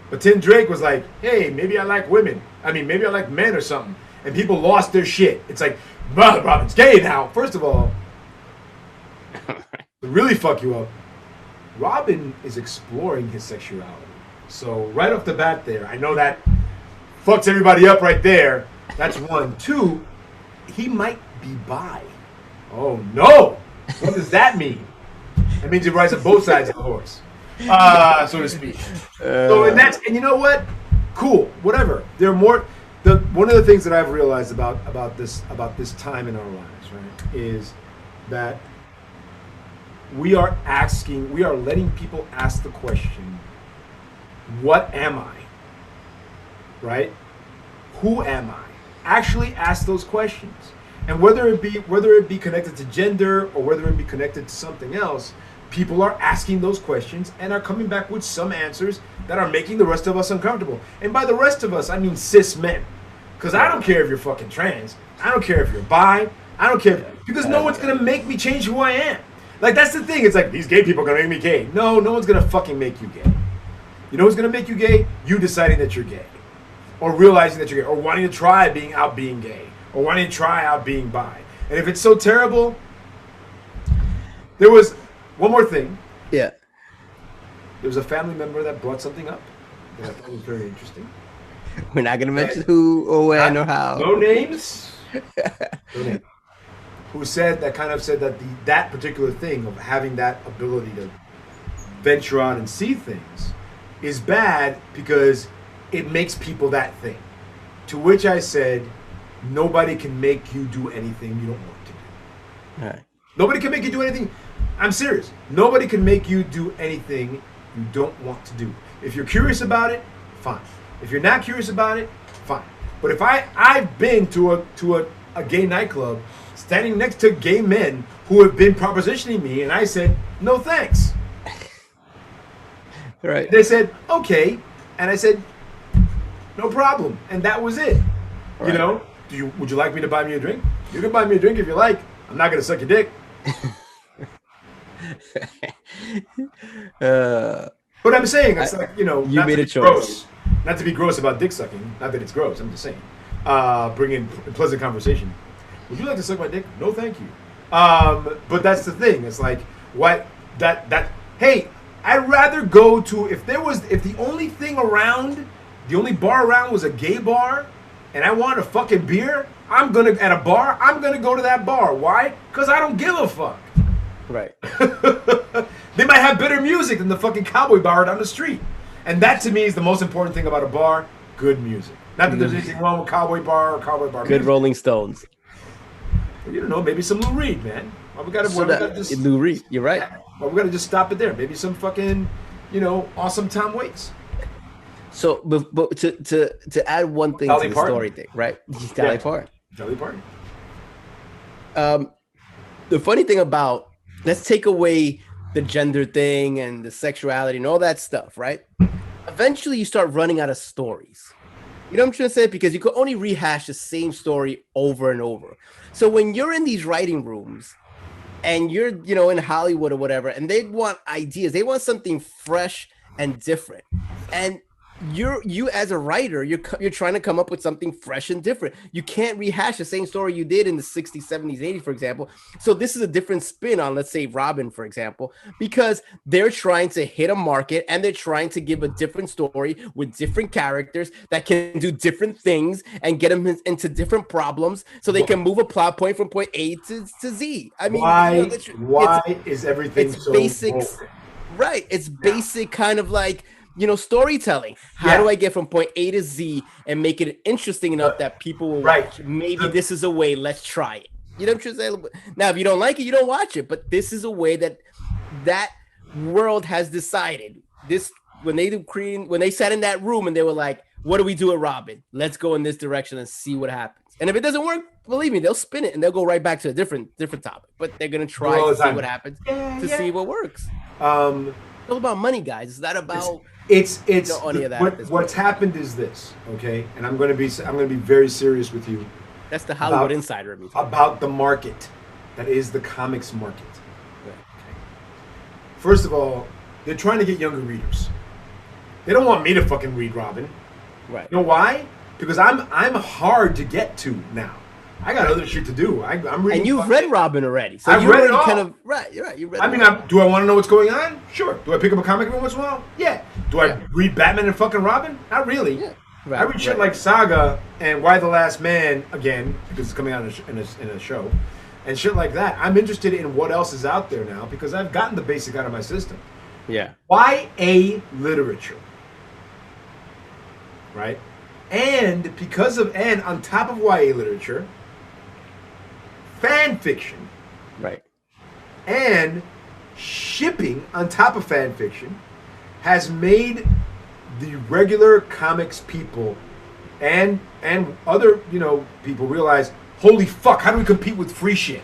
Speaker 1: But Tim Drake was like, hey, maybe I like women. I mean, maybe I like men or something. And people lost their shit. It's like, Robin's gay now. First of all, to really fuck you up, Robin is exploring his sexuality. So right off the bat there, I know that fucks everybody up right there. That's one. Two, he might be bi. Oh no! What does that mean? That means he rides on both sides of the horse, so to speak. And you know what? Cool, whatever. There are more. One of the things that I've realized about this time in our lives, right, is that we are letting people ask the question, what am I? Right? Who am I? Actually ask those questions. And whether it be connected to gender or whether it be connected to something else, people are asking those questions and are coming back with some answers that are making the rest of us uncomfortable. And by the rest of us, I mean cis men. Because I don't care if you're fucking trans. I don't care if you're bi. I don't care. Because no one's going to make me change who I am. Like, that's the thing. It's like, these gay people are going to make me gay. No one's going to fucking make you gay. You know who's going to make you gay? You deciding that you're gay. Or realizing that you're gay. Or wanting to try being gay. Or wanting to try out being bi. And if it's so terrible, there was one more thing.
Speaker 2: Yeah.
Speaker 1: There was a family member that brought something up that I thought was very interesting.
Speaker 2: We're not going to mention who or when or how.
Speaker 1: No names. No names. Who said that that particular thing of having that ability to venture out and see things is bad because it makes people that thing. To which I said, nobody can make you do anything you don't want to do.
Speaker 2: All right.
Speaker 1: Nobody can make you do anything. I'm serious. Nobody can make you do anything you don't want to do. If you're curious about it, fine. If you're not curious about it, fine. But if I've been to a gay nightclub standing next to gay men who have been propositioning me, and I said, no thanks.
Speaker 2: Right.
Speaker 1: They said, okay. And I said, no problem. And that was it. Right. You know, would you like me to buy me a drink? You can buy me a drink if you like. I'm not going to suck your dick. But I'm saying, it's
Speaker 2: you made a choice.
Speaker 1: Gross, not to be gross about dick sucking. Not that it's gross. I'm just saying. Bring in pleasant conversation. Would you like to suck my dick? No, thank you. But that's the thing. It's like, what that hey, I'd rather go to if the only thing around, the only bar around was a gay bar, and I wanted a fucking beer, I'm gonna go to that bar. Why? Because I don't give a fuck.
Speaker 2: Right.
Speaker 1: They might have better music than the fucking cowboy bar down the street. And that to me is the most important thing about a bar, good music. Not that there's anything wrong with cowboy bar or cowboy bar
Speaker 2: good
Speaker 1: music.
Speaker 2: Rolling Stones.
Speaker 1: You don't know, maybe some Lou Reed, man. Well, we gotta just
Speaker 2: Lou Reed, you're right.
Speaker 1: Well, we gotta just stop it there. Maybe some fucking, awesome Tom Waits.
Speaker 2: So, but to add one thing
Speaker 1: Dolly
Speaker 2: to the
Speaker 1: Parton.
Speaker 2: story thing, right? Dolly Parton.
Speaker 1: Dolly Parton.
Speaker 2: The funny thing about, let's take away the gender thing and the sexuality and all that stuff, right? Eventually, you start running out of stories. You know what I'm trying to say? Because you could only rehash the same story over and over. So when you're in these writing rooms and you're, in Hollywood or whatever, and they want ideas, they want something fresh and different. And you as a writer, you're trying to come up with something fresh and different. You can't rehash the same story you did in the 60s, 70s, 80s, for example. So this is a different spin on, let's say, Robin, for example, because they're trying to hit a market and they're trying to give a different story with different characters that can do different things and get them into different problems so they can move a plot point from point A to Z. I mean,
Speaker 1: why is everything so
Speaker 2: basics?
Speaker 1: broken?
Speaker 2: Right. It's basic kind of like, storytelling. How do I get from point A to Z and make it interesting enough that people will watch? Maybe this is a way, let's try it. You know what I'm saying? Now, if you don't like it, you don't watch it. But this is a way that world has decided. This when they sat in that room and they were like, what do we do with Robin? Let's go in this direction and see what happens. And if it doesn't work, believe me, they'll spin it and they'll go right back to a different topic. But they're gonna try to see what happens see what works. It's all about money, guys. It's not about any of that.
Speaker 1: What's happened is this, okay? And I'm gonna be very serious with you.
Speaker 2: That's the Hollywood insider of me.
Speaker 1: About the market that is the comics market. Okay. First of all, they're trying to get younger readers. They don't want me to fucking read Robin.
Speaker 2: Right.
Speaker 1: You know why? Because I'm hard to get to now. I got other shit to do. I'm reading.
Speaker 2: And you've read Robin already, so
Speaker 1: I've read it all.
Speaker 2: Kind of right. You're right. You read.
Speaker 1: Do I want to know what's going on? Sure. Do I pick up a comic every once in a while? Yeah. Do I read Batman and fucking Robin? Not really. Yeah. Right, I read shit like Saga and Why the Last Man again because it's coming out in a show, and shit like that. I'm interested in what else is out there now because I've gotten the basic out of my system.
Speaker 2: Yeah.
Speaker 1: YA literature. Right? And on top of YA literature, fan fiction.
Speaker 2: Right.
Speaker 1: And shipping on top of fan fiction has made the regular comics people and other, people realize, holy fuck, how do we compete with free shit?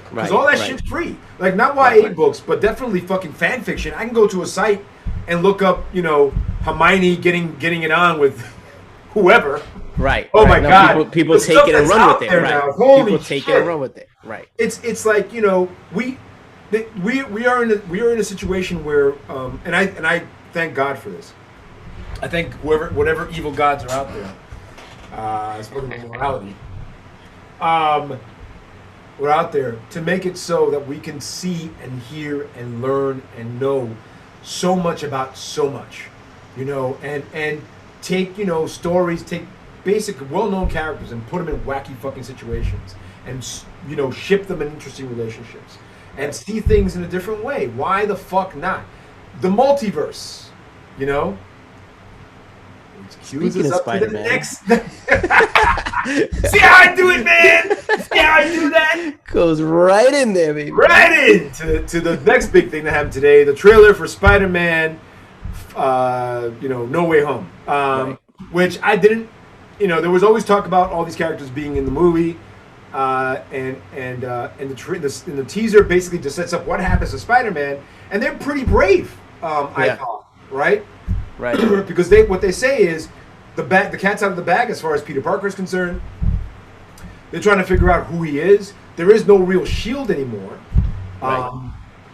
Speaker 1: Because all that shit's free. Like, not YA books, but definitely fucking fan fiction. I can go to a site and look up, Hermione getting it on with whoever.
Speaker 2: Right.
Speaker 1: Oh my God.
Speaker 2: People take it and run with it. Right.
Speaker 1: Holy
Speaker 2: people take it and run with it. Right.
Speaker 1: It's like, we are in a situation where and I thank God for this. I think whatever evil gods are out there, spoken of morality, we're out there to make it so that we can see and hear and learn and know so much about so much, and take stories, take basic well-known characters and put them in wacky fucking situations and ship them in interesting relationships and see things in a different way. Why the fuck not? The multiverse,
Speaker 2: Speaking of Spider-Man.
Speaker 1: See how I do it, man? See how I do that?
Speaker 2: Goes right in there, baby.
Speaker 1: Right into the next big thing that happened today, the trailer for Spider-Man, No Way Home. Which I didn't, there was always talk about all these characters being in the movie, and the teaser basically just sets up what happens to Spider-Man, and they're pretty brave, I thought, right?
Speaker 2: Right.
Speaker 1: Because what they say is the cat's out of the bag as far as Peter Parker is concerned. They're trying to figure out who he is. There is no real shield anymore.
Speaker 2: Right.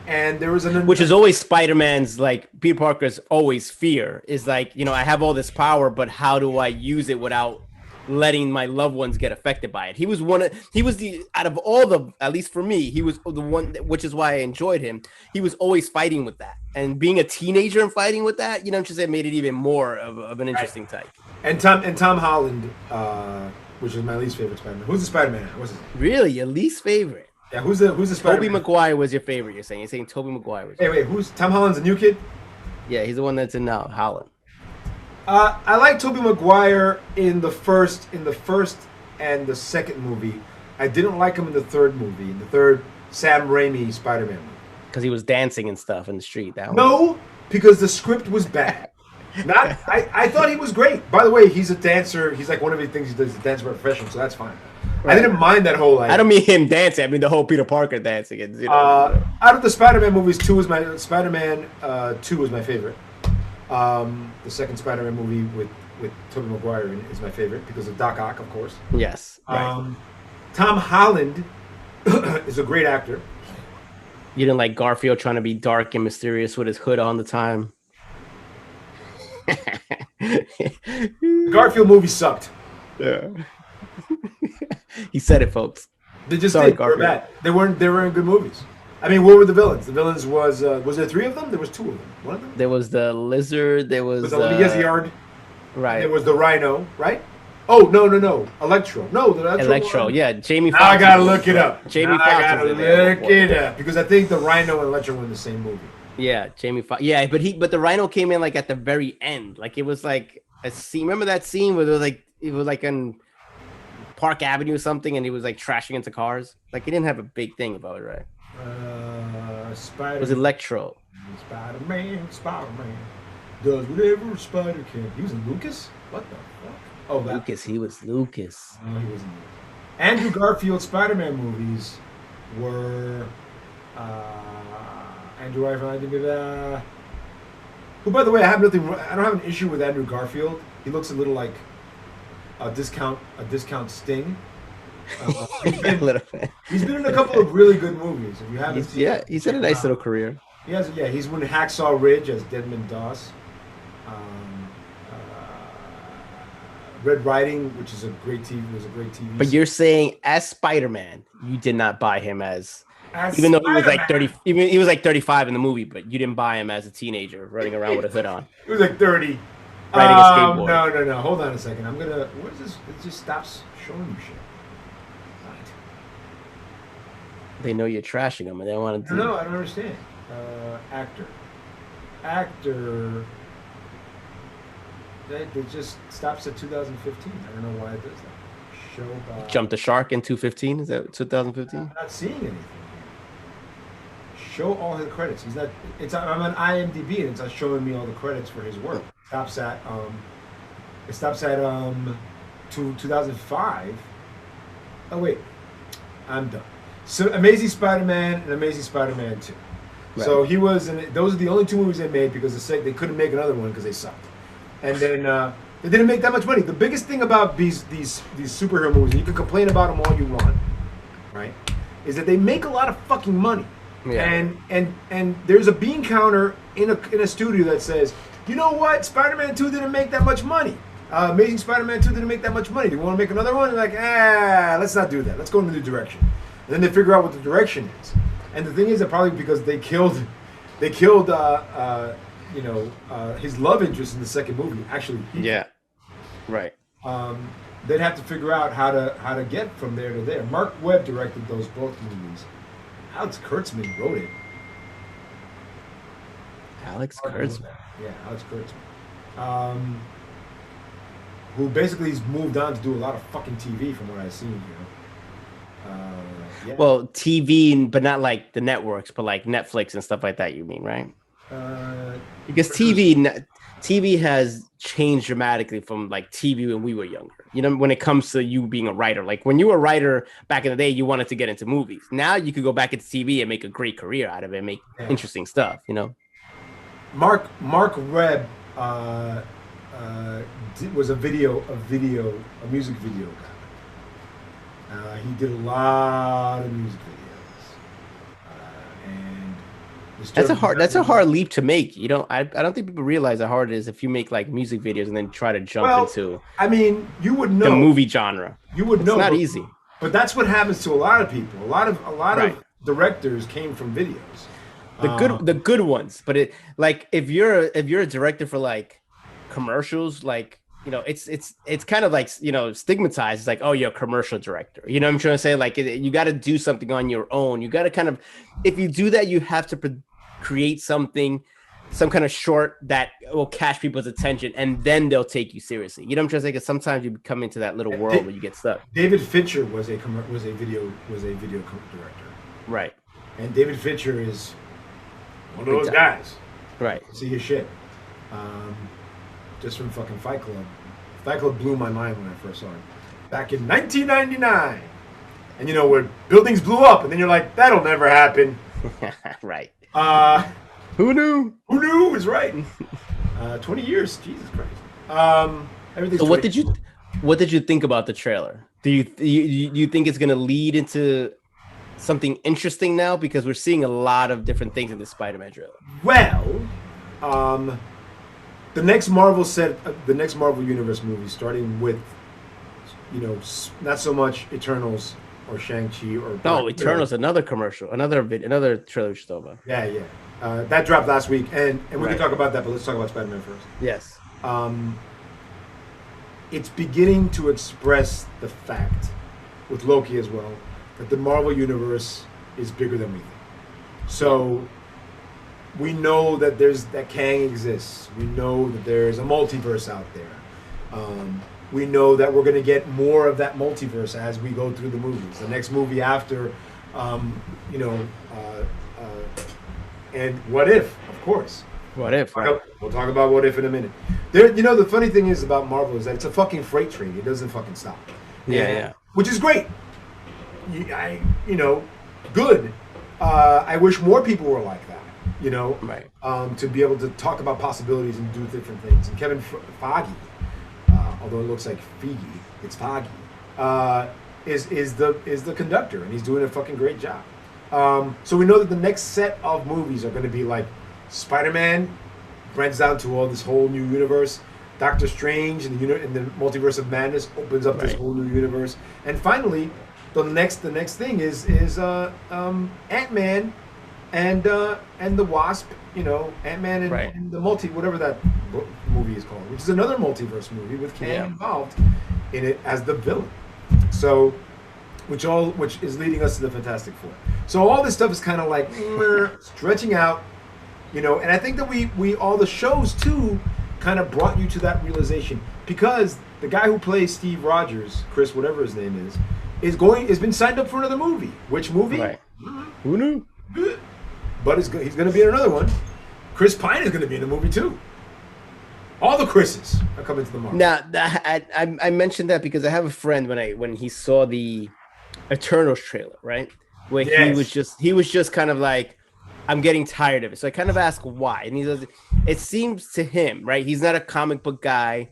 Speaker 1: And there was
Speaker 2: which is always Spider-Man's, like, Peter Parker's always fear is like, I have all this power, but how do I use it without letting my loved ones get affected by it? He was out of all the, at least for me, he was the one, which is why I enjoyed him. He was always fighting with that, and being a teenager and fighting with that, just made it even more of an interesting type.
Speaker 1: And Tom Holland, which is my least favorite Spider-Man. Who's the Spider-Man? What's his name?
Speaker 2: Really, your least favorite?
Speaker 1: Yeah, who's the Spider-Man?
Speaker 2: Tobey Maguire was your favorite. You're saying Tobey Maguire was.
Speaker 1: Wait, who's Tom Holland's the new kid?
Speaker 2: Yeah, he's the one that's in now Holland.
Speaker 1: I like Tobey Maguire in the first and the second movie. I didn't like him in the third movie, in the third Sam Raimi Spider-Man movie.
Speaker 2: Because he was dancing and stuff in the street.
Speaker 1: No, because the script was bad. I thought he was great. By the way, he's a dancer. He's like one of the things he does is dance by profession, so that's fine. Right. I didn't mind that whole.
Speaker 2: I don't mean him dancing. I mean the whole Peter Parker dancing.
Speaker 1: Out of the Spider-Man movies, Spider-Man 2 was my favorite. The second Spider-Man movie with Tobey Maguire in is my favorite because of Doc Ock, of course.
Speaker 2: Yes. Right.
Speaker 1: Tom Holland is a great actor.
Speaker 2: You didn't like Garfield trying to be dark and mysterious with his hood on the time.
Speaker 1: Garfield movie sucked.
Speaker 2: Yeah. He said it, folks.
Speaker 1: They just did. They were bad. They weren't good movies. I mean, what were the villains? The villains was there 3 of them? There was 2 of them. One of them?
Speaker 2: There was the lizard. There was
Speaker 1: the Lizard.
Speaker 2: Right.
Speaker 1: There was the Rhino. Right. Oh no! Electro. No, the
Speaker 2: Electro. Yeah, Jamie Foxx.
Speaker 1: Now I gotta look it up.
Speaker 2: Jamie Foxx.
Speaker 1: I gotta look it up because I think the Rhino and Electro were in the same movie.
Speaker 2: Yeah, Jamie Foxx. Yeah, but the Rhino came in like at the very end. Like it was like a scene. Remember that scene where it was like on Park Avenue or something, and he was like trashing into cars. Like he didn't have a big thing about it, right?
Speaker 1: Spider.
Speaker 2: It was Electro.
Speaker 1: Spider-Man. does whatever a spider can. He was in Lucas? What the fuck? Oh, that.
Speaker 2: Lucas, he was Lucas.
Speaker 1: No, he wasn't Lucas. Andrew Garfield Spider-Man movies were Andrew Garfield. Who, by the way, I don't have an issue with Andrew Garfield. He looks a little like a discount Sting. He's been in a couple of really good movies. If you haven't seen it,
Speaker 2: he's had a nice little career.
Speaker 1: He's won Hacksaw Ridge as Desmond Doss. Red Riding, which is a great TV.
Speaker 2: But you're saying as Spider-Man, you did not buy him as even though he was like 30, even he was like 35 in the movie, but you didn't buy him as a teenager running around with a hood on.
Speaker 1: He was like 30.
Speaker 2: Riding a skateboard.
Speaker 1: No. Hold on a second. What is this? It just stops showing you shit. What?
Speaker 2: They know you're trashing them and they don't want to do
Speaker 1: No, I don't understand. Actor. It just stops at 2015. I don't know why it does that. Show by...
Speaker 2: Jumped the shark in 2015? Is that 2015?
Speaker 1: I'm not seeing anything. Show all his credits. He's not. I'm on IMDb and it's not showing me all the credits for his work. It stops at 2005. Oh wait, I'm done. So Amazing Spider-Man and Amazing Spider-Man 2. Right. So he was in. Those are the only two movies they made because they couldn't make another one because they sucked. And then they didn't make that much money. The biggest thing about these superhero movies, and you can complain about them all you want, right, is that they make a lot of fucking money. Yeah. And there's a bean counter in a studio that says, you know what, Spider-Man 2 didn't make that much money. Amazing Spider-Man 2 didn't make that much money. Do you want to make another one? They're like, let's not do that. Let's go in a new direction. And then they figure out what the direction is. And the thing is that probably because they killed his love interest in the second movie. Actually,
Speaker 2: right.
Speaker 1: They'd have to figure out how to get from there to there. Mark Webb directed both movies. Alex Kurtzman wrote it.
Speaker 2: Alex Kurtzman.
Speaker 1: Yeah, Alex Kurtzman. Who basically has moved on to do a lot of fucking TV from what I've seen here. Yeah.
Speaker 2: Well, TV, but not like the networks, but like Netflix and stuff like that. You mean, right? Because TV has changed dramatically from like TV when we were younger. You know, when it comes to you being a writer, like when you were a writer back in the day, you wanted to get into movies. Now you could go back into TV and make a great career out of it, and make interesting stuff. You know,
Speaker 1: Mark Webb was a music video guy. He did a lot of music videos, and
Speaker 2: that's a hard leap to make. You don't. I don't think people realize how hard it is if you make like music videos and then try to jump into.
Speaker 1: I mean, you would know
Speaker 2: the movie genre.
Speaker 1: You would know.
Speaker 2: It's not easy.
Speaker 1: But that's what happens to a lot of people. A lot of directors came from videos.
Speaker 2: The good ones. But it like if you're a director for like commercials, like. You know, it's kind of like, you know, stigmatized. It's like, oh, you're a commercial director. You know what I'm trying to say? Like, you got to do something on your own. You got to kind of, if you do that, you have to create something, some kind of short that will catch people's attention, and then they'll take you seriously. You know what I'm trying to say? Because sometimes you come into that little world where you get stuck.
Speaker 1: David Fincher was a video director.
Speaker 2: Right.
Speaker 1: And David Fincher is one of those guys.
Speaker 2: Right.
Speaker 1: See his shit. Just from fucking Fight Club. Fight Club blew my mind when I first saw it. Back in 1999. And you know, where buildings blew up, and then you're like, that'll never happen.
Speaker 2: Right.
Speaker 1: Who knew? Who knew is right. 20 years. Jesus Christ. Everything's
Speaker 2: so what did you think about the trailer? Do you think it's gonna lead into something interesting now? Because we're seeing a lot of different things in the Spider-Man trailer.
Speaker 1: Well, the next Marvel Universe movie, starting with, you know, not so much Eternals or Shang-Chi or...
Speaker 2: No, Eternals, another commercial, another trailer we should talk about.
Speaker 1: Yeah. That dropped last week, and we can talk about that, but let's talk about Spider-Man first.
Speaker 2: Yes.
Speaker 1: It's beginning to express the fact, with Loki as well, that the Marvel Universe is bigger than we think. So... we know that that Kang exists. We know that there's a multiverse out there. We know that we're going to get more of that multiverse as we go through the movies. The next movie after, and What If, of course.
Speaker 2: What if? Right.
Speaker 1: We'll talk about what if in a minute. There, you know, the funny thing is about Marvel is that it's a fucking freight train. It doesn't fucking stop.
Speaker 2: Yeah.
Speaker 1: Which is great. You know, good. I wish more people were like that. You know,
Speaker 2: Right.
Speaker 1: To be able to talk about possibilities and do different things. And Kevin Feige, although it looks like Feige, it's Feige, is the conductor, and he's doing a fucking great job. So we know that the next set of movies are going to be like Spider-Man, branches out to all this whole new universe. Doctor Strange in the Multiverse of Madness opens up this whole new universe, and finally, the next thing is Ant-Man and the Wasp. You know, Ant-Man and the whatever that movie is called, which is another multiverse movie with Kang involved in it as the villain. So, which is leading us to the Fantastic Four. So all this stuff is kind of like stretching out, you know. And I think that we all the shows too kind of brought you to that realization, because the guy who plays Steve Rogers, Chris, whatever his name is been signed up for another movie. Which movie?
Speaker 2: Right. Who knew?
Speaker 1: But he's going to be in another one. Chris Pine is going to be in the movie too. All the Chris's are coming to the market.
Speaker 2: Now, I mentioned that because I have a friend when he saw the Eternals trailer, right? Where he was just kind of like, I'm getting tired of it. So I kind of asked why, and he says it seems to him, right? He's not a comic book guy.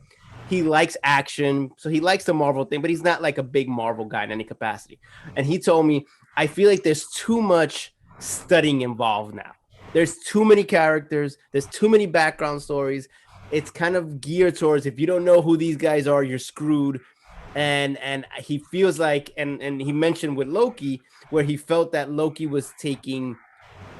Speaker 2: He likes action, so he likes the Marvel thing, but he's not like a big Marvel guy in any capacity. And he told me, I feel like there's too much studying involved now. There's too many characters. There's too many background stories. It's kind of geared towards, if you don't know who these guys are, you're screwed. And he feels like, and he mentioned with Loki, where he felt that Loki was taking,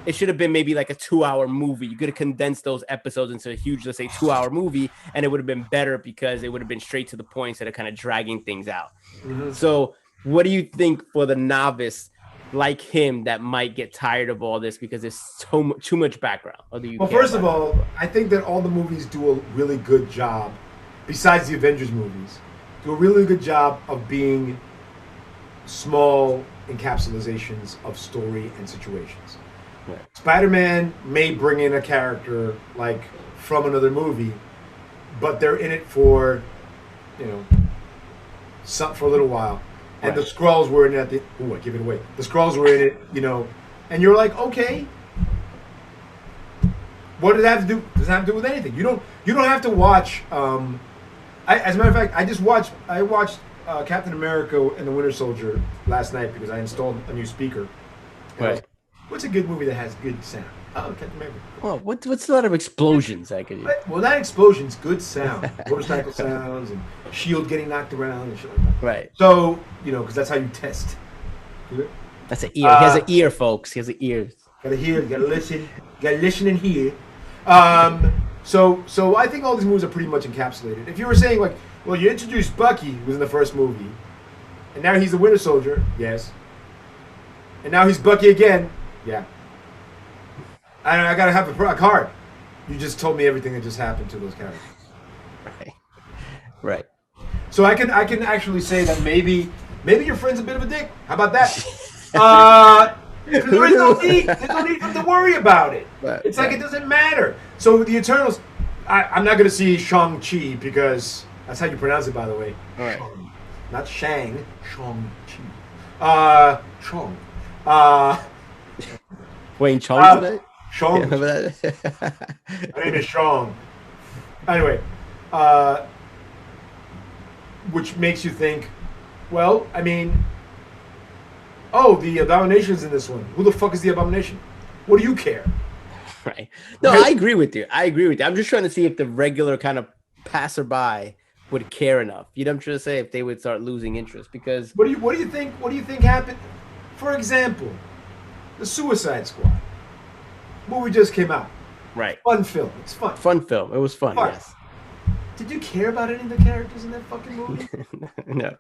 Speaker 2: it should have been maybe like a 2-hour movie. You could have condensed those episodes into a huge, let's say, 2-hour movie, and it would have been better because it would have been straight to the point instead of kind of dragging things out. Mm-hmm. So what do you think for the novice like him that might get tired of all this because there's too much background?
Speaker 1: Well, first of all, I think that all the movies do a really good job, besides the Avengers movies, do a really good job of being small encapsulations of story and situations. Right. Spider-Man may bring in a character like from another movie, but they're in it for, you know, for a little while. And the Skrulls were in it I give it away. The Skrulls were in it, you know, and you're like, okay, what did that have to do? Does it have to do with anything? You don't have to watch. As a matter of fact, I watched Captain America and the Winter Soldier last night because I installed a new speaker. Right. What's a good movie that has good sound? Oh, Captain America.
Speaker 2: Well, what's a lot of explosions I could use?
Speaker 1: Well, not explosions, good sound. Motorcycle sounds and shield getting knocked around and shit like that.
Speaker 2: Right. So,
Speaker 1: you know, because that's how you test.
Speaker 2: That's an ear. He has an ear, folks. He has an ear.
Speaker 1: Gotta hear, gotta listen. Gotta listen and hear. So I think all these movies are pretty much encapsulated. If you were saying, like, well, you introduced Bucky, who was in the first movie, and now he's the Winter Soldier, yes. And now he's Bucky again, yeah. I gotta have a card. You just told me everything that just happened to those characters.
Speaker 2: Right.
Speaker 1: So I can actually say that maybe your friend's a bit of a dick. How about that? There's no need for them to worry about it. It's like it doesn't matter. So with the Eternals, I'm not gonna see Shang-Chi because that's how you pronounce it, by the way.
Speaker 2: All right.
Speaker 1: Not Shang, Shang-Chi. Chong.
Speaker 2: Wayne Chong today?
Speaker 1: Sean. My name is Sean. Anyway, which makes you think, well, I mean, the Abomination's in this one. Who the fuck is the Abomination? What do you care?
Speaker 2: Right. No, I agree with you. I'm just trying to see if the regular kind of passerby would care enough. You know what I'm trying to say? If they would start losing interest, because
Speaker 1: what do you think happened? For example, the Suicide Squad. Movie just came out.
Speaker 2: Right.
Speaker 1: Fun film. It's fun.
Speaker 2: Fun film. It was fun. Yes.
Speaker 1: Did you care about any of the characters in that fucking movie?
Speaker 2: No.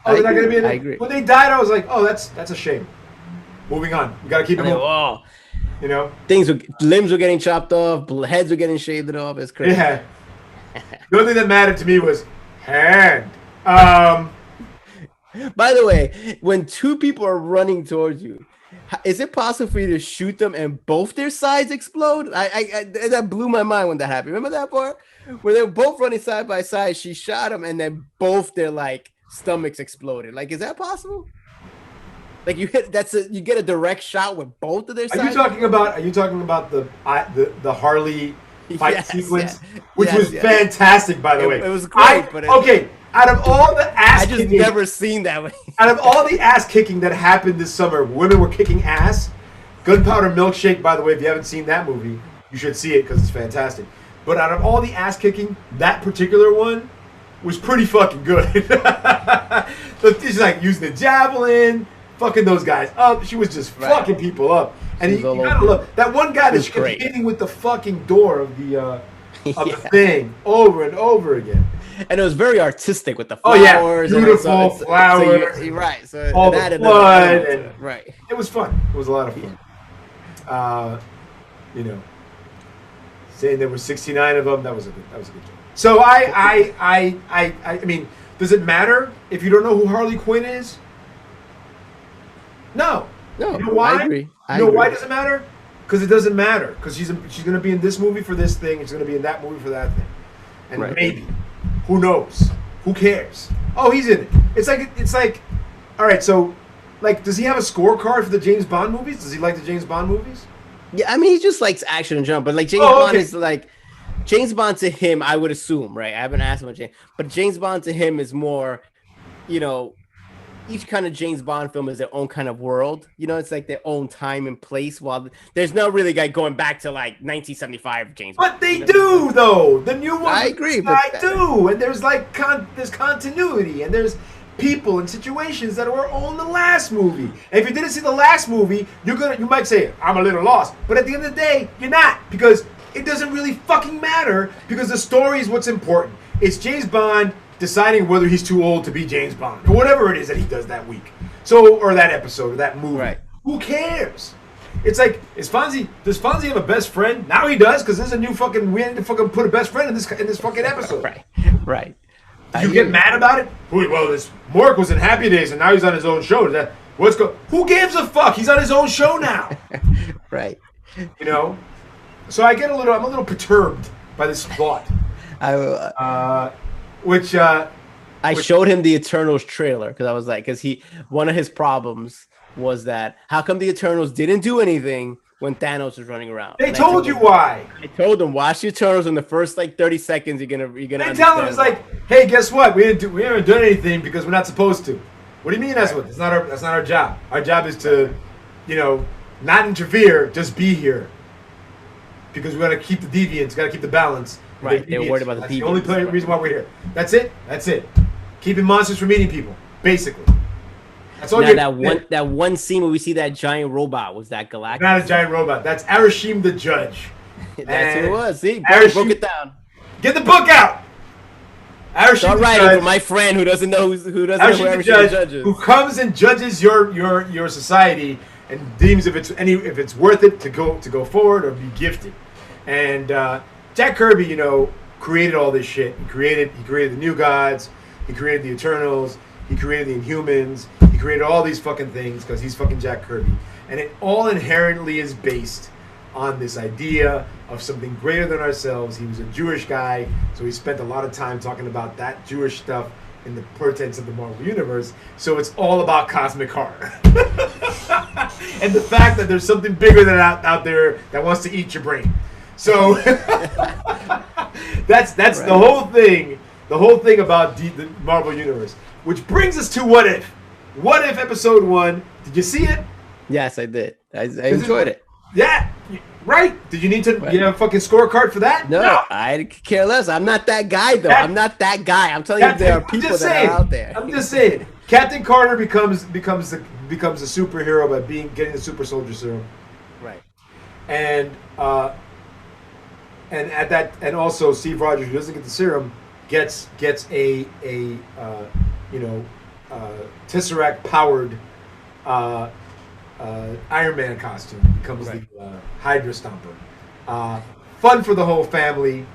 Speaker 1: Oh, they're not gonna be in it?
Speaker 2: I agree.
Speaker 1: When they died, I was like, oh, that's a shame. Moving on. We gotta keep it moving.
Speaker 2: Oh,
Speaker 1: you know,
Speaker 2: limbs were getting chopped off, heads were getting shaved off. It's crazy.
Speaker 1: Yeah. The only thing that mattered to me was hand.
Speaker 2: By the way, when two people are running towards you, Is it possible for you to shoot them and both their sides explode? That blew my mind when that happened. Remember that part where they were both running side by side? She shot them and then both their like stomachs exploded. Like, is that possible? Like you get a direct shot with both of their sides.
Speaker 1: Are you talking about the Harley fight sequence, which was fantastic, by the way?
Speaker 2: It was great.
Speaker 1: Okay. Out of all the ass kicking,
Speaker 2: never seen that way.
Speaker 1: Out of all the ass kicking that happened this summer, women were kicking ass. Gunpowder Milkshake, by the way, if you haven't seen that movie, you should see it because it's fantastic. But out of all the ass kicking, that particular one was pretty fucking good. She's like using the javelin, fucking those guys up. She was just fucking people up. And you gotta love that one guy that she kept hitting with the fucking door of the thing over and over again.
Speaker 2: And it was very artistic with the flowers.
Speaker 1: Beautiful flowers.
Speaker 2: You're right. So
Speaker 1: all the blood.
Speaker 2: Right.
Speaker 1: It was fun. It was a lot of fun. Saying there were 69 of them, that was a good joke. So I mean, does it matter if you don't know who Harley Quinn is? No.
Speaker 2: No.
Speaker 1: You know why?
Speaker 2: I agree.
Speaker 1: Why does it matter? Because it doesn't matter. Because she's going to be in this movie for this thing. She's going to be in that movie for that thing. And maybe. Who knows? Who cares? Oh, he's in it. It's like, all right. So, like, does he have a scorecard for the James Bond movies? Does he like the James Bond movies?
Speaker 2: Yeah, I mean, he just likes action and jump. But like James Bond is like, James Bond to him, I would assume, right? I haven't asked him about James, but James Bond to him is more, each kind of James Bond film is their own kind of world. It's like their own time and place. While there's no really like going back to like 1975 James Bond.
Speaker 1: But they do though. The new ones,
Speaker 2: I agree.
Speaker 1: But do, and there's like there's continuity, and there's people and situations that were on the last movie. And if you didn't see the last movie, you might say I'm a little lost. But at the end of the day, you're not, because it doesn't really fucking matter, because the story is what's important. It's James Bond deciding whether he's too old to be James Bond, or whatever it is that he does that week. So, or that episode, or that movie.
Speaker 2: Right.
Speaker 1: Who cares? It's like, does Fonzie have a best friend? Now he does, because there's a new fucking, we had to fucking put a best friend in this fucking episode.
Speaker 2: Right.
Speaker 1: You get mad about it? Well, this Mork was in Happy Days, and now he's on his own show. Who gives a fuck? He's on his own show now.
Speaker 2: Right.
Speaker 1: So I'm a little perturbed by this plot.
Speaker 2: I showed him the Eternals trailer because I was like, one of his problems was that how come the Eternals didn't do anything when Thanos was running around?
Speaker 1: They told you why.
Speaker 2: I told him, watch the Eternals in the first like 30 seconds. You're gonna.
Speaker 1: They tell him it's like, hey, guess what? We haven't done anything because we're not supposed to. What do you mean that's what? That's not our job. Our job is to, not interfere, just be here. Because we got to keep the deviants, got to keep the balance.
Speaker 2: Right, they're worried about the deviants.
Speaker 1: That's the only reason why we're here. That's it. Keeping monsters from eating people, basically. That's all.
Speaker 2: Now that one scene where we see that giant robot, was that Galactus?
Speaker 1: Not a giant robot. That's Arashim the Judge.
Speaker 2: That's who it was. See, broke it down.
Speaker 1: Get the book out.
Speaker 2: Arashim the Judge, for my friend who doesn't know who Arashim the Judge is.
Speaker 1: Who comes and judges your society and deems if it's worth it to go forward or be gifted. And Jack Kirby, created all this shit. He created the New Gods. He created the Eternals. He created the Inhumans. He created all these fucking things because he's fucking Jack Kirby. And it all inherently is based on this idea of something greater than ourselves. He was a Jewish guy, so he spent a lot of time talking about that Jewish stuff in the pretense of the Marvel Universe. So it's all about cosmic horror. And the fact that there's something bigger than out there that wants to eat your brain. So that's right. The whole thing. The whole thing about the Marvel Universe, which brings us to What If. What If episode 1? Did you see it?
Speaker 2: Yes, I did. I enjoyed it.
Speaker 1: Yeah, right. Did you need to get a fucking scorecard for that?
Speaker 2: No, I care less. I'm not that guy, though. I'm not that guy. I'm telling you, there are people that are out there.
Speaker 1: I'm just saying. Captain Carter becomes a superhero by getting the super soldier serum.
Speaker 2: Right.
Speaker 1: And also Steve Rogers, who doesn't get the serum, gets a Tesseract powered Iron Man costume, becomes the Hydra Stomper. Fun for the whole family.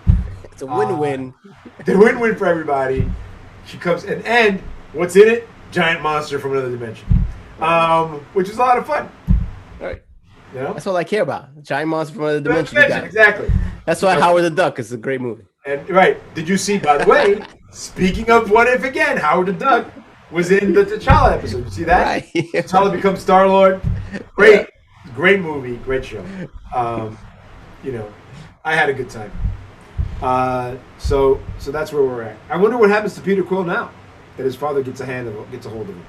Speaker 2: It's a win-win.
Speaker 1: The win-win for everybody. She comes and what's in it? Giant monster from another dimension, which is a lot of fun.
Speaker 2: Right.
Speaker 1: You know,
Speaker 2: That's all I care about. Giant monster from another dimension. You got it.
Speaker 1: exactly.
Speaker 2: That's why Howard the Duck is a great movie.
Speaker 1: And right, did you see? By the way, speaking of What If again, Howard the Duck was in the T'Challa episode. You see that?
Speaker 2: Right.
Speaker 1: T'Challa becomes Star-Lord. Great, great movie, great show. You know, I had a good time. So that's where we're at. I wonder what happens to Peter Quill now that his father gets a hold of him.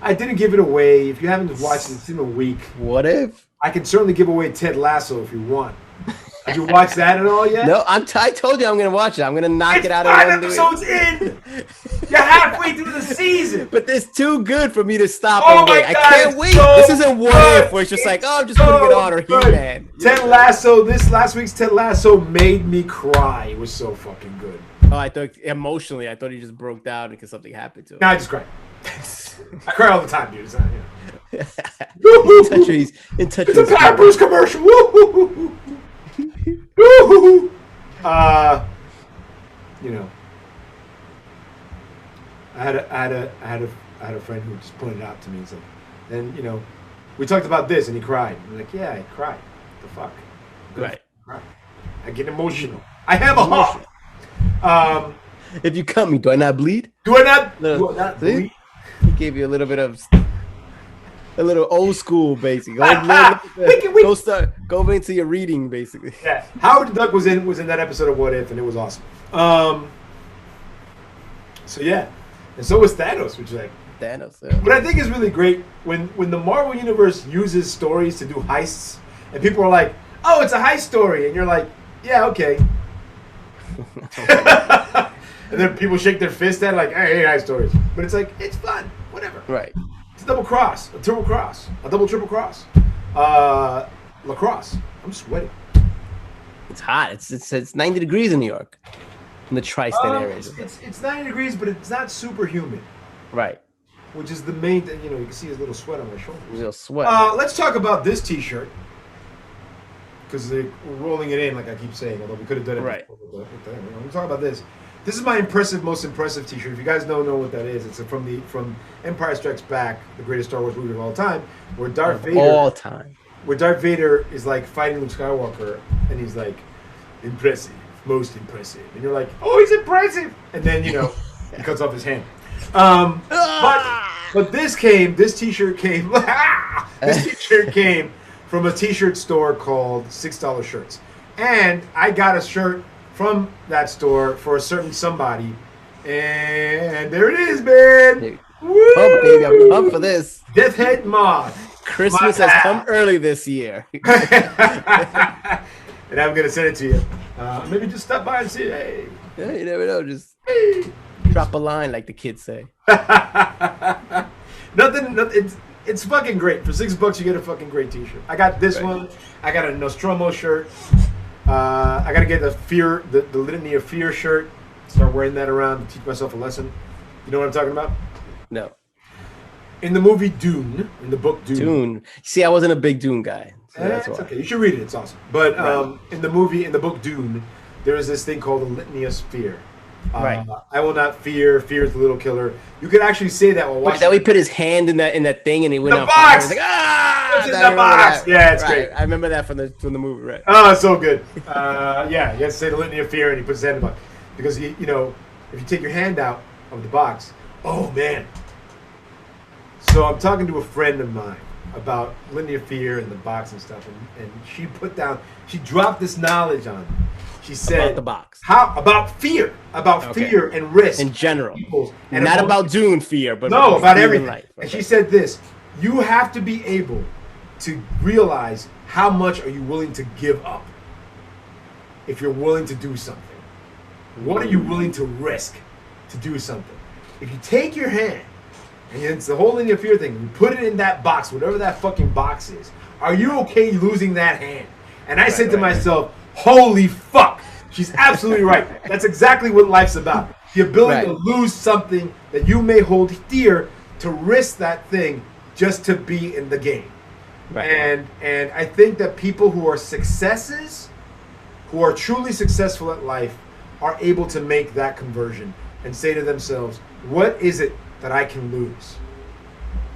Speaker 1: I didn't give it away. If you haven't watched it, it's in a week.
Speaker 2: What if?
Speaker 1: I can certainly give away Ted Lasso if you want. Have you watched that at all yet?
Speaker 2: No, I told you I'm going to watch it. I'm going to knock it out of
Speaker 1: 5 episodes in. You're halfway through the season.
Speaker 2: But it's too good for me to stop
Speaker 1: Oh
Speaker 2: and
Speaker 1: my
Speaker 2: wait. I
Speaker 1: God,
Speaker 2: can't wait.
Speaker 1: so
Speaker 2: This isn't What
Speaker 1: good.
Speaker 2: If, where it's just like, oh, I'm just putting it on, or He-Man.
Speaker 1: Ted Lasso, last week's Ted Lasso made me cry. It was so fucking good.
Speaker 2: Oh, I thought emotionally, I thought he just broke down because something happened to him.
Speaker 1: No, I just cry. I cry all the time, dude. It's not,
Speaker 2: In touch
Speaker 1: it's a Pampers commercial. Woo-hoo-hoo-hoo. Woo-hoo-hoo. You know, I had a friend who just pointed out to me. He's like, and you know, we talked about this, and he cried. I'm like, yeah, I cried. The fuck.
Speaker 2: Right.
Speaker 1: I get emotional. I have a heart.
Speaker 2: If you cut me, do I not bleed?
Speaker 1: Do I not?
Speaker 2: No.
Speaker 1: Do I not bleed?
Speaker 2: He gave you a little bit of a little old school, basically. Go into your reading, basically.
Speaker 1: Yeah, Howard the Duck was in that episode of What If, and it was awesome. So yeah, and so was Thanos, which is like
Speaker 2: Thanos. Yeah.
Speaker 1: what I think is really great when the Marvel Universe uses stories to do heists, and people are like, "Oh, it's a heist story," and you're like, "Yeah, okay." And then people shake their fist at it, like, "I hate heist stories," but it's like it's fun, whatever.
Speaker 2: Right.
Speaker 1: It's a double cross, a triple cross, a double triple cross, lacrosse. I'm sweating.
Speaker 2: It's hot. It's 90 degrees in New York, in the tri-state areas.
Speaker 1: It's 90 degrees, but it's not super humid.
Speaker 2: Right.
Speaker 1: Which is the main thing. You know, you can see his little sweat on my shoulders.
Speaker 2: A little sweat.
Speaker 1: Let's talk about this T-shirt because we're rolling it in, like I keep saying. Although we could have done it
Speaker 2: right.
Speaker 1: Before, we'll talk about this. This is my most impressive T-shirt. If you guys don't know what that is, it's from Empire Strikes Back, the greatest Star Wars movie of all time, where Darth Vader is like fighting Luke Skywalker, and he's like, impressive, most impressive, and you're like, oh, he's impressive, and then you know he cuts off his hand. But this T-shirt came from a T-shirt store called $6 Shirts, and I got a shirt from that store for a certain somebody, and there it is, man. Woo!
Speaker 2: Pump, baby, I'm pumped for this.
Speaker 1: Death Head Mod.
Speaker 2: Christmas has come early this year.
Speaker 1: And I'm gonna send it to you. Maybe just stop by and see. Hey.
Speaker 2: Yeah, you never know. Just drop a line, like the kids say.
Speaker 1: Nothing. It's fucking great. For $6, you get a fucking great T-shirt. I got this one. I got a Nostromo shirt. I gotta get the Litany of Fear shirt. Start wearing that around to teach myself a lesson. You know what I'm talking about?
Speaker 2: No.
Speaker 1: In the movie Dune, in the book Dune.
Speaker 2: See, I wasn't a big Dune guy. So that's why.
Speaker 1: Okay. You should read it. It's awesome. But in the book Dune, there is this thing called the Litany of Fear.
Speaker 2: Right.
Speaker 1: I will not fear. Fear is the little killer. You could actually say that while watching.
Speaker 2: That we put his hand in that thing and he went
Speaker 1: the
Speaker 2: on
Speaker 1: box.
Speaker 2: fire. He was like, ah!
Speaker 1: What's in the box? Yeah, it's great.
Speaker 2: I remember that from the movie, right?
Speaker 1: Oh, it's so good. Yeah, you have to say the Litany of Fear, and he puts his hand in the box because you know if you take your hand out of the box, oh man. So I'm talking to a friend of mine about Litany of Fear and the box and stuff, and she dropped this knowledge on me. She said
Speaker 2: about the box.
Speaker 1: About fear and risk
Speaker 2: in general,
Speaker 1: and
Speaker 2: not about Dune fear, but
Speaker 1: about everything.
Speaker 2: Life. Okay.
Speaker 1: And she said this: you have to be able to realize how much are you willing to give up if you're willing to do something. What are you willing to risk to do something? If you take your hand, and it's the whole Litany of Fear thing, you put it in that box, whatever that fucking box is, are you okay losing that hand? And I said to myself, holy fuck, she's absolutely right. That's exactly what life's about. The ability to lose something that you may hold dear, to risk that thing just to be in the game. Right. And I think that people who are successes, who are truly successful at life, are able to make that conversion and say to themselves, what is it that I can lose?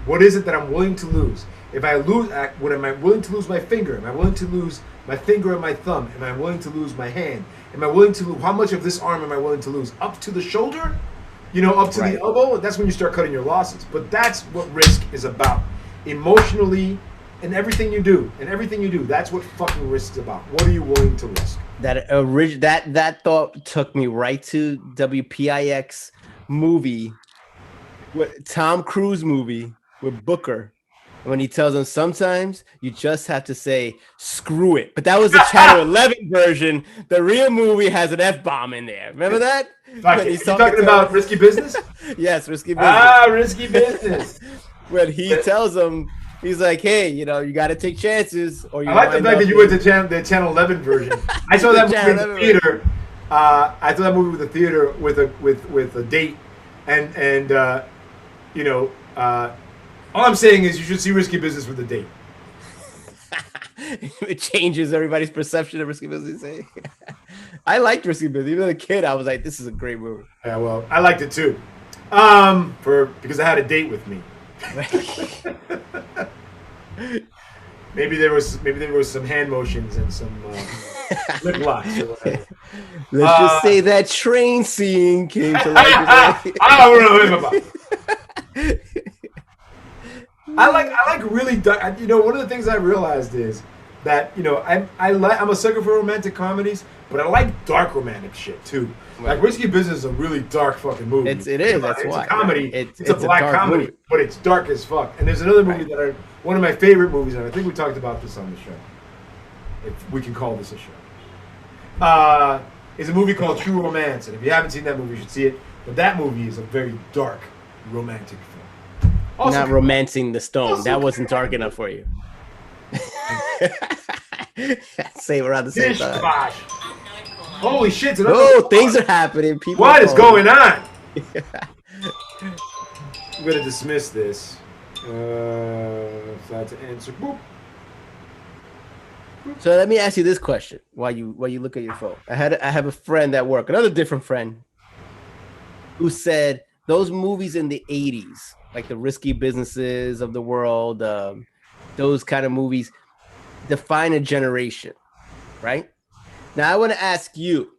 Speaker 1: What is it that I'm willing to lose? If I lose, what am I willing to lose my finger? Am I willing to lose my finger and my thumb? Am I willing to lose my hand? Am I willing to lose, how much of this arm am I willing to lose? Up to the shoulder? Up to the elbow? That's when you start cutting your losses. But that's what risk is about. Emotionally, and everything you do. That's what fucking risk is about. What are you willing to risk?
Speaker 2: That thought took me right to WPIX movie, Tom Cruise movie with Booker, when he tells him sometimes you just have to say screw it. But that was the Channel 11 version. The real movie has an F-bomb in there. Remember that?
Speaker 1: He's talking about Risky Business?
Speaker 2: Yes, Risky Business.
Speaker 1: Risky Business.
Speaker 2: When he tells him, he's like, hey, you got to take chances. Or you
Speaker 1: I like the fact that you went to the Channel 11 version. I saw that movie in the theater. I saw that movie with the theater with a date, and all I'm saying is you should see Risky Business with a date.
Speaker 2: It changes everybody's perception of Risky Business. I liked Risky Business. Even as a kid, I was like, this is a great movie.
Speaker 1: Yeah, well, I liked it too. Because I had a date with me. Maybe there was some hand motions and some lip locks or whatever.
Speaker 2: Let's just say that train scene came to life.
Speaker 1: I don't know him about. I like really dark. One of the things I realized is that I'm a sucker for romantic comedies, but I like dark romantic shit too. Right. Like Risky Business is a really dark fucking movie.
Speaker 2: It is. That's why.
Speaker 1: It's a comedy. It's a black comedy, but it's dark as fuck. And there's another movie that one of my favorite movies, and I think we talked about this on the show. If we can call this a show, is a movie called True Romance. And if you haven't seen that movie, you should see it. But that movie is a very dark romantic film. Also,
Speaker 2: not Romancing the Stone. That wasn't dark enough for you. Same around the same time.
Speaker 1: Bosh. Holy shit!
Speaker 2: Things are happening. People.
Speaker 1: What is going on? I'm gonna dismiss this. Flat to answer. Boop.
Speaker 2: So let me ask you this question while you look at your phone. I have a friend at work, another different friend, who said those movies in the 80s, like the Risky Businesses of the world, those kind of movies, define a generation, right? Now, I want to ask you,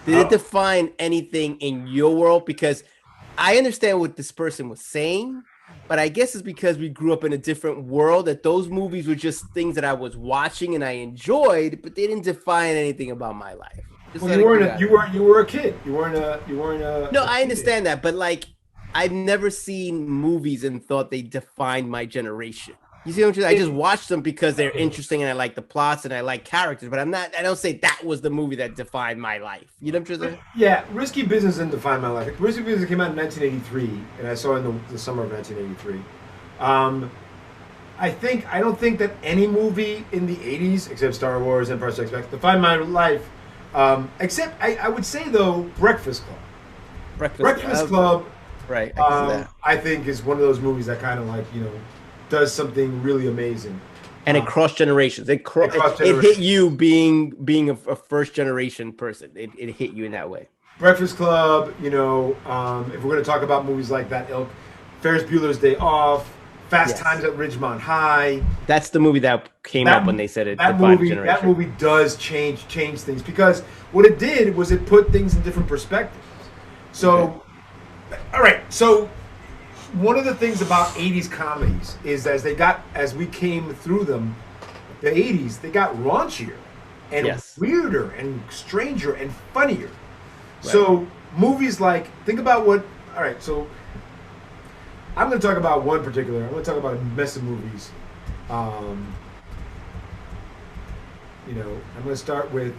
Speaker 2: did it define anything in your world? Because I understand what this person was saying, but I guess it's because we grew up in a different world that those movies were just things that I was watching and I enjoyed, but they didn't define anything about my life.
Speaker 1: Well, you were a kid. You weren't a.
Speaker 2: No, I understand that, but like, I've never seen movies and thought they defined my generation. You see what I'm saying? I just watched them because they're interesting and I like the plots and I like characters, but I don't say that was the movie that defined my life. You know what I'm saying?
Speaker 1: Yeah, Risky Business didn't define my life. Risky Business came out in 1983, and I saw it in the summer of 1983. I don't think that any movie in the 80s, except Star Wars, Empire Strikes Back, defined my life. Except I would say though, Breakfast Club. Breakfast Club.
Speaker 2: Right.
Speaker 1: I think is one of those movies that kind of like does something really amazing.
Speaker 2: And it crossed generations. It hit you being a first generation person. It hit you in that way.
Speaker 1: Breakfast Club, if we're going to talk about movies like that ilk, Ferris Bueller's Day Off, Fast Times at Ridgemont High.
Speaker 2: That's the movie that came up when they said it defined a generation.
Speaker 1: That movie does change things because what it did was it put things in different perspectives. So, all right, so one of the things about 80s comedies is as we came through them, the 80s, they got raunchier and weirder and stranger and funnier. Right. So movies like, think about so I'm going to talk about one particular, I'm going to talk about a mess of movies. I'm going to start with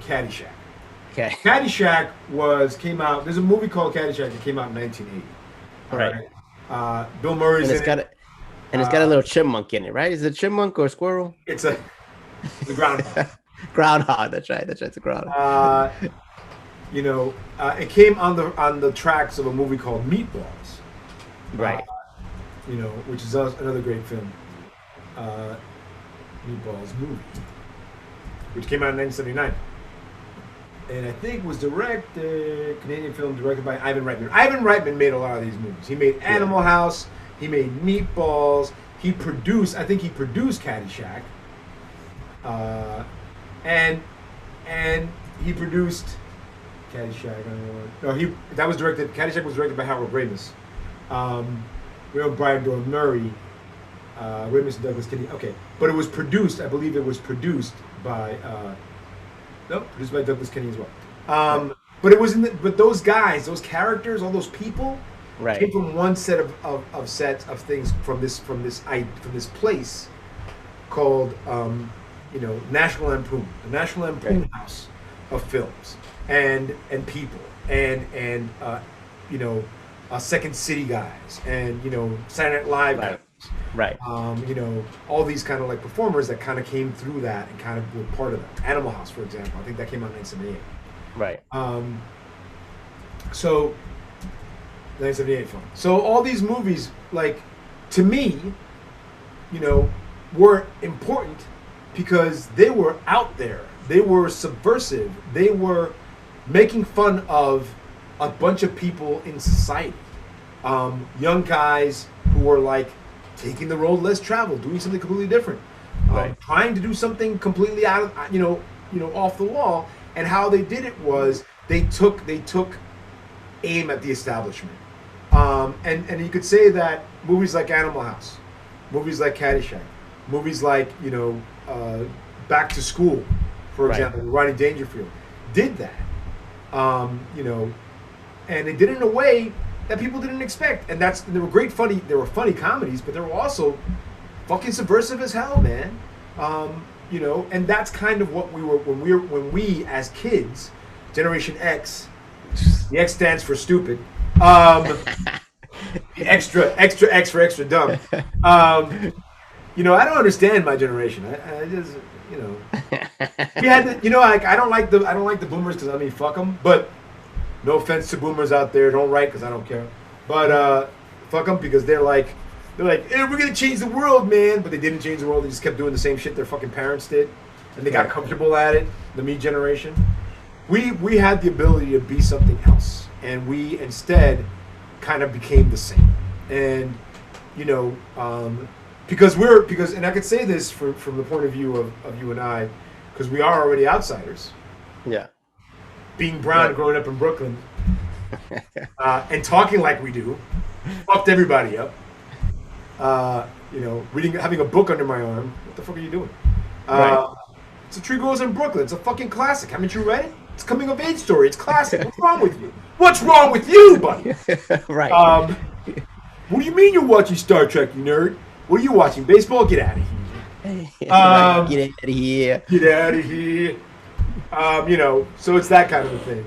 Speaker 1: Caddyshack.
Speaker 2: Okay.
Speaker 1: Caddyshack came out, there's a movie called Caddyshack that came out in 1980.
Speaker 2: Right.
Speaker 1: Bill Murray's
Speaker 2: it's got a little chipmunk in it, right? Is it a chipmunk or a squirrel?
Speaker 1: It's a groundhog.
Speaker 2: Groundhog. That's right. It's a groundhog.
Speaker 1: It came on the tracks of a movie called Meatballs.
Speaker 2: Right.
Speaker 1: Which is another great film. Meatballs movie, which came out in 1979. And I think was Canadian film directed by Ivan Reitman. Ivan Reitman made a lot of these movies. He made Animal House. He made Meatballs. he produced. I think he produced Caddyshack, and he produced Caddyshack. No, that was directed. Caddyshack was directed by Harold Ramis. We have Brian Doyle Murray, Ramis and Douglas Kennedy. Okay, but it was produced. I believe it was produced by produced by Douglas Kennedy as well. But it was but those guys, those characters, all those people, came from one set of sets of things from this place called National Lampoon, the National Lampoon House of films and people and Second City guys and Saturday Night Live guys.
Speaker 2: Right.
Speaker 1: All these kind of like performers that kind of came through that and kind of were part of it. Animal House, for example, I think that came out in 1978.
Speaker 2: Right.
Speaker 1: So 1978 film. So all these movies, like, to me, were important because they were out there. They were subversive. They were making fun of a bunch of people in society. Young guys who were like taking the road less traveled, doing something completely different, trying to do something completely out of off the wall. And how they did it was they took aim at the establishment. And you could say that movies like Animal House, movies like Caddyshack, movies like Back to School, for example, Rodney Dangerfield, did that. And they did it in a way that people didn't expect. And they were funny comedies, but they were also fucking subversive as hell, man. And that's kind of what we were when we as kids, Generation X. The X stands for stupid. The extra X for extra dumb. I don't understand my generation. I just, we had to, I don't like the boomers because fuck them. But no offense to boomers out there, don't write because I don't care. But fuck them because they're like, hey, we're gonna change the world, man. But they didn't change the world. They just kept doing the same shit their fucking parents did, and they got comfortable at it. The me generation. We had the ability to be something else, and we instead kind of became the same. And because and I could say this from the point of view of you and I, because we are already outsiders. Yeah. Being brown, growing up in Brooklyn, and talking like we do, fucked everybody up. Having a book under my arm. What the fuck are you doing? It's A Tree Grows in Brooklyn. It's a fucking classic. Haven't you read it? It's a coming of age story. It's classic. What's wrong with you? What's wrong with you, buddy? What do you mean you're watching Star Trek, you nerd? What are you watching? Baseball? Get out of here. Get out of here. Get out of here. So it's that kind of a thing.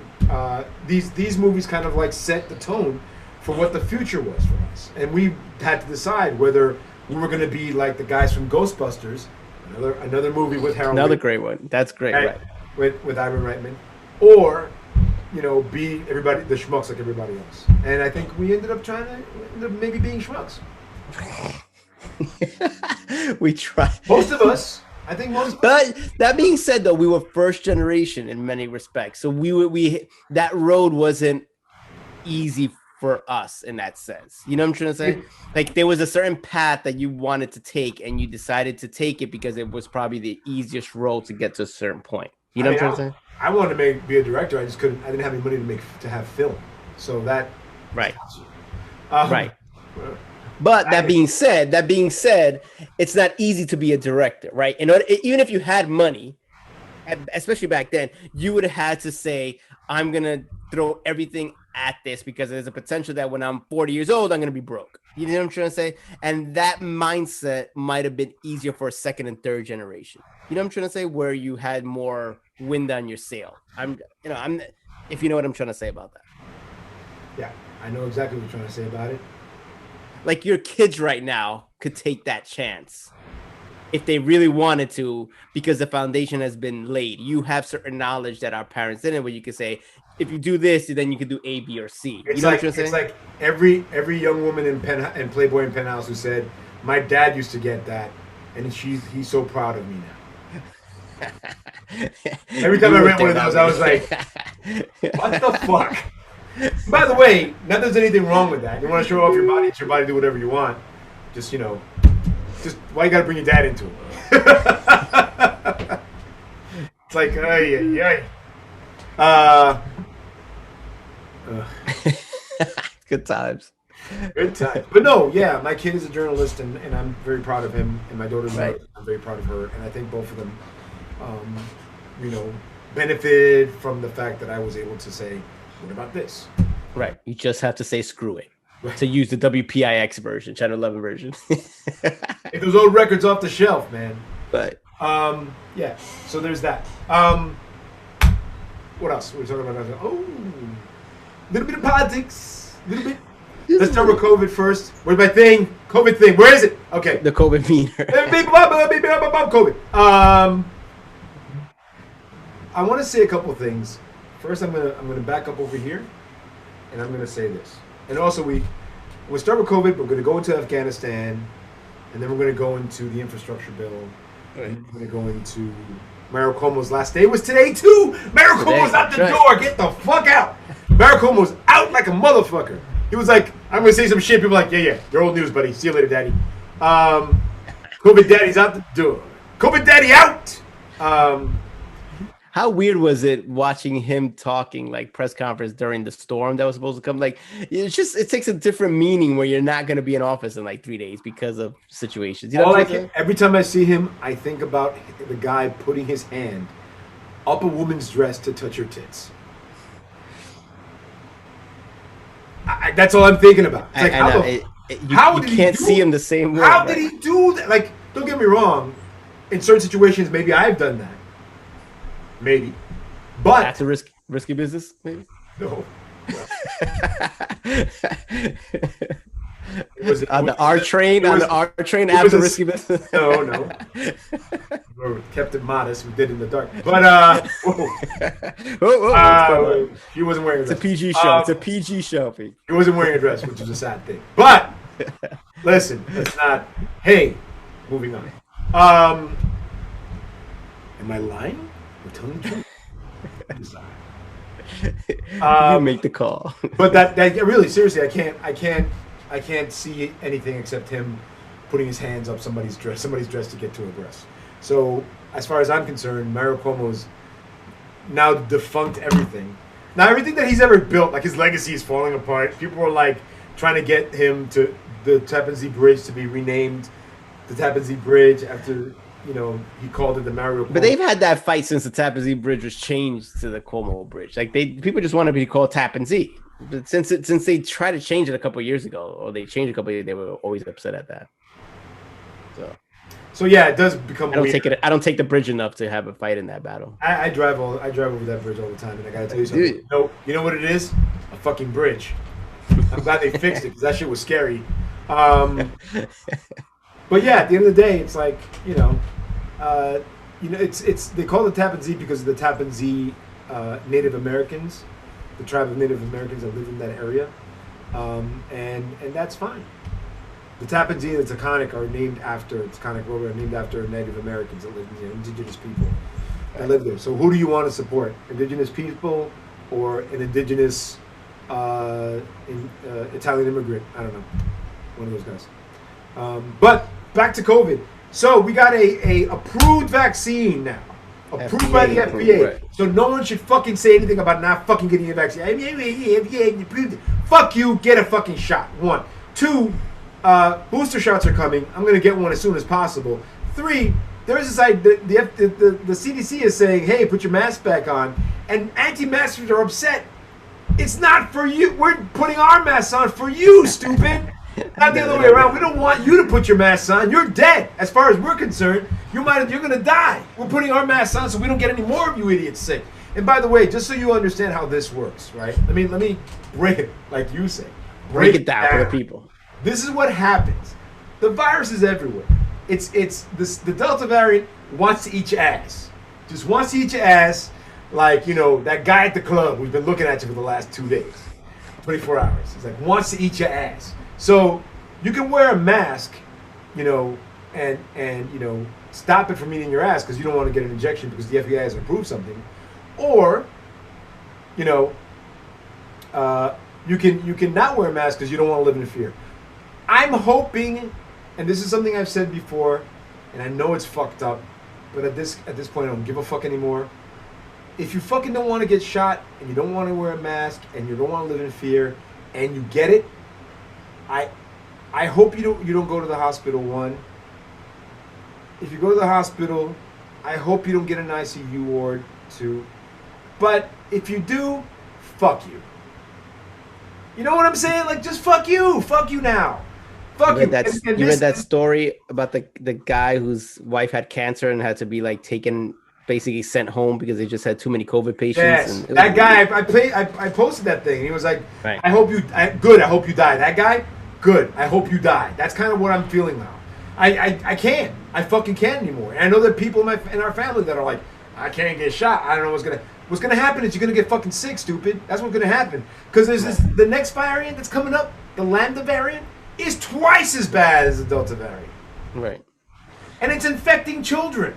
Speaker 1: These movies kind of like set the tone for what the future was for us, and we had to decide whether we were going to be like the guys from Ghostbusters, another movie with Harold.
Speaker 2: Another great one. That's great, right?
Speaker 1: With Ivan Reitman, or be everybody the schmucks like everybody else. And I think we ended up maybe being schmucks.
Speaker 2: We tried.
Speaker 1: Most of us. I think most.
Speaker 2: But that being said, though, we were first generation in many respects, so we that road wasn't easy for us in that sense. You know what I'm trying to say? Like there was a certain path that you wanted to take, and you decided to take it because it was probably the easiest road to get to a certain point. You know what I'm trying to say?
Speaker 1: I wanted to be a director. I just couldn't. I didn't have any money to have film. So that.
Speaker 2: Right. Right. But that being said, it's not easy to be a director, right? Even if you had money, especially back then, you would have had to say, I'm going to throw everything at this because there's a potential that when I'm 40 years old, I'm going to be broke. You know what I'm trying to say? And that mindset might have been easier for a second and third generation. You know what I'm trying to say? Where you had more wind on your sail. If you know what I'm trying to say about that.
Speaker 1: Yeah, I know exactly what you're trying to say about it.
Speaker 2: Like your kids right now could take that chance if they really wanted to, because the foundation has been laid. You have certain knowledge that our parents didn't, where you could say, if you do this, then you can do A, B, or C.
Speaker 1: It's like every young woman in Playboy and Penthouse who said, my dad used to get that, and he's so proud of me now. Every time I read one of those, I was like, what the fuck? By the way, not that there's anything wrong with that. You want to show off your body, it's your body, do whatever you want. Just, Just why you gotta bring your dad into it? It's like, ay.
Speaker 2: Good times.
Speaker 1: Good time. But no, yeah, my kid is a journalist, and I'm very proud of him, and my daughter's
Speaker 2: Right.
Speaker 1: I'm very proud of her, and I think both of them, benefited from the fact that I was able to say, what about this?
Speaker 2: Right. You just have to say screw it
Speaker 1: Right.
Speaker 2: to use the WPIX version, Channel 11 version.
Speaker 1: Get those old records off the shelf, man.
Speaker 2: Right.
Speaker 1: Yeah, so there's that. What else? We're talking about, a little bit of politics, a little bit. Let's start with COVID first. Where's my thing? COVID thing. Where is it? Okay.
Speaker 2: The COVID meter.
Speaker 1: COVID. I want to say a couple things. First, I'm gonna back up over here, and I'm gonna say this. And also, we'll start with COVID. We're gonna go into Afghanistan, and then we're gonna go into the infrastructure bill.
Speaker 2: Right.
Speaker 1: And we're gonna go into Mario Cuomo's last day was today too. Mario Cuomo's out the door. Get the fuck out. Mario Cuomo's out like a motherfucker. He was like, I'm gonna say some shit. People are like, yeah, you're old news, buddy. See you later, daddy. COVID daddy's out the door. COVID daddy out.
Speaker 2: How weird was it watching him talking like press conference during the storm that was supposed to come? Like, it takes a different meaning where you're not going to be in office in like 3 days because of situations. You know
Speaker 1: every time I see him, I think about the guy putting his hand up a woman's dress to touch her tits. That's all I'm thinking about. It's like,
Speaker 2: you can't see him the same way.
Speaker 1: How did he do that? Like, don't get me wrong. In certain situations, maybe I've done that. Maybe. But
Speaker 2: that's a risky business, maybe?
Speaker 1: No.
Speaker 2: On the R train after risky business?
Speaker 1: No. We kept it modest. We did in the dark. But he wasn't wearing a dress.
Speaker 2: It's a PG show. It's a PG show, Pete.
Speaker 1: He wasn't wearing a dress, which is a sad thing. But listen, let's not. Hey, moving on. Am I lying? We're telling the truth.
Speaker 2: You make the call.
Speaker 1: But that really, seriously, I can't see anything except him putting his hands up somebody's dress to get to her breast. So as far as I'm concerned, Mario Cuomo's now defunct everything. Now everything that he's ever built, like his legacy is falling apart. People are like trying to get him to the Tappan Zee Bridge to be renamed the Tappan Zee Bridge after. He called it the Mario.
Speaker 2: But they've had that fight since the Tappan Zee Bridge was changed to the Cuomo Bridge. Like people just want to be called Tappan Zee. But since they tried to change it a couple of years ago, or they changed a couple of years, they were always upset at that.
Speaker 1: So yeah, it does become.
Speaker 2: I don't take the bridge enough to have a fight in that battle.
Speaker 1: I drive over that bridge all the time, and I gotta tell you something. No, you know what it is? A fucking bridge. I'm glad they fixed it because that shit was scary. But yeah, at the end of the day, it's like it's they call it Tappan Zee because of the Tappan Zee Native Americans, the tribe of Native Americans that live in that area, and that's fine. The Tappan Zee and the Taconic are named after Native Americans that live, indigenous people that live there. So who do you want to support? Indigenous people or an indigenous Italian immigrant? I don't know, one of those guys. But back to COVID. So we got a approved vaccine now. Approved by the FDA. Right. So no one should fucking say anything about not fucking getting a vaccine. Fuck you, get a fucking shot. 1. 2, booster shots are coming. I'm going to get one as soon as possible. 3, there is this idea, the CDC is saying, hey, put your mask back on. And anti-maskers are upset. It's not for you. We're putting our masks on for you, stupid. Not the other way around. We don't want you to put your masks on. You're dead. As far as we're concerned, you're going to die. We're putting our masks on so we don't get any more of you idiots sick. And by the way, just so you understand how this works, right? Let me break it like you say.
Speaker 2: Break it down for the people.
Speaker 1: This is what happens. The virus is everywhere. The Delta variant wants to eat your ass. Just wants to eat your ass like, that guy at the club who's been looking at you for the last 2 days. 24 hours. He's like, wants to eat your ass. So you can wear a mask, and stop it from eating your ass because you don't want to get an injection because the FDA has approved something, or you can not wear a mask because you don't want to live in fear. I'm hoping and this is something I've said before, and I know it's fucked up, but at this point I don't give a fuck anymore. If you fucking don't want to get shot and you don't want to wear a mask and you don't want to live in fear and you get it, I hope you don't go to the hospital. One, if you go to the hospital, I hope you don't get an ICU ward. Two, but if you do, fuck you. You know what I'm saying? Like, just fuck you now. Fuck you.
Speaker 2: You read that story about the guy whose wife had cancer and had to be like taken, basically sent home because they just had too many COVID patients.
Speaker 1: Yes,
Speaker 2: and
Speaker 1: that guy. I posted that thing. And he was like,
Speaker 2: right.
Speaker 1: I hope you die. That guy, good. I hope you die. That's kind of what I'm feeling now. I can't. I fucking can't anymore. And I know that people in our family that are like, I can't get shot. I don't know what's gonna happen is you're gonna get fucking sick, stupid. That's what's gonna happen. Because there's the next variant that's coming up, the Lambda variant, is twice as bad as the Delta variant.
Speaker 2: Right.
Speaker 1: And it's infecting children.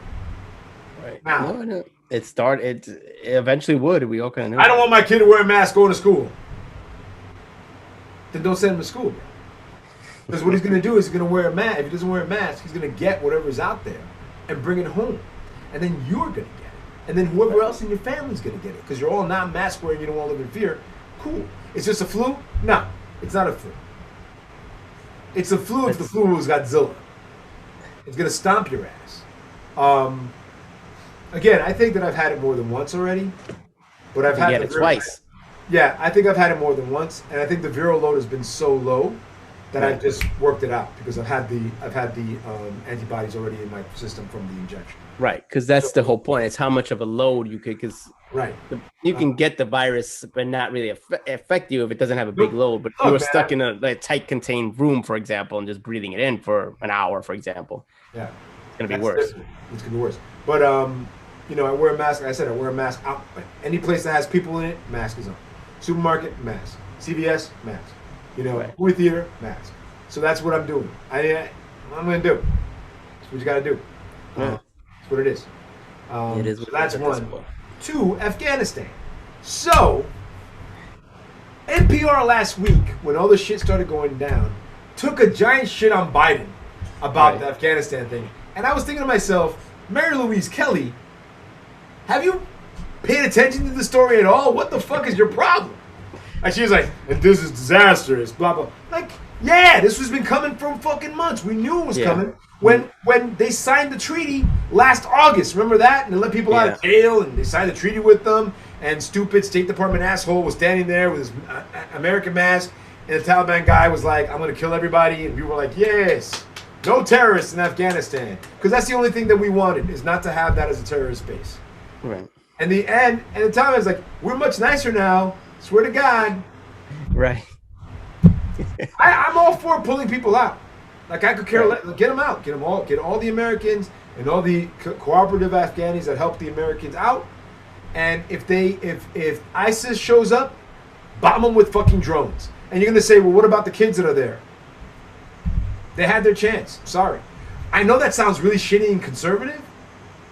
Speaker 2: Right.
Speaker 1: Now,
Speaker 2: No. It eventually would. We all kind of knew.
Speaker 1: I don't want my kid to wear a mask going to school. Then don't send him to school, bro. Because what he's gonna do is he's gonna wear a mask. If he doesn't wear a mask, he's gonna get whatever's out there and bring it home. And then you're gonna get it. And then whoever else in your family's gonna get it. Because you're all not mask wearing, you don't want to live in fear. Cool. It's just a flu? No, it's not a flu. It's a flu if the flu was Godzilla. It's gonna stomp your ass. Again, I think that I've had it more than once already. But I've had
Speaker 2: it twice.
Speaker 1: Yeah, I think I've had it more than once, and I think the viral load has been so low that I've just worked it out because I've had the antibodies already in my system from the injection.
Speaker 2: Right, because that's the whole point. It's how much of a load you could, because
Speaker 1: right,
Speaker 2: you can get the virus but not really affect you if it doesn't have a big load. But if you were stuck in a tight contained room, for example, and just breathing it in for an hour, for example,
Speaker 1: yeah,
Speaker 2: it's gonna be worse.
Speaker 1: It's gonna be worse. But you know, I wear a mask. Like I said, I wear a mask out. Any place that has people in it, mask is on. Supermarket, mask. CVS, mask. You know, movie theater, mask. So that's what I'm doing. I'm gonna do. That's what you gotta do.
Speaker 2: Yeah.
Speaker 1: That's what it is.
Speaker 2: It is.
Speaker 1: So that's one. Two, Afghanistan. So NPR last week, when all the shit started going down, took a giant shit on Biden about the Afghanistan thing. And I was thinking to myself, Mary Louise Kelly, have you paid attention to the story at all? What the fuck is your problem? And she was like, and this is disastrous, blah, blah. Like, yeah, this has been coming for fucking months. We knew it was coming. When they signed the treaty last August, remember that? And they let people out of jail, and they signed the treaty with them. And stupid State Department asshole was standing there with his American mask, and the Taliban guy was like, I'm going to kill everybody. And we were like, yes, no terrorists in Afghanistan. Because that's the only thing that we wanted, is not to have that as a terrorist base.
Speaker 2: Right.
Speaker 1: And the Taliban's like, we're much nicer now. Swear to God.
Speaker 2: Right.
Speaker 1: I'm all for pulling people out. Like, I could care less. Get them out. Get all the Americans and all the cooperative Afghanis that help the Americans out. And if ISIS shows up, bomb them with fucking drones. And you're gonna say, well, what about the kids that are there? They had their chance. Sorry. I know that sounds really shitty and conservative,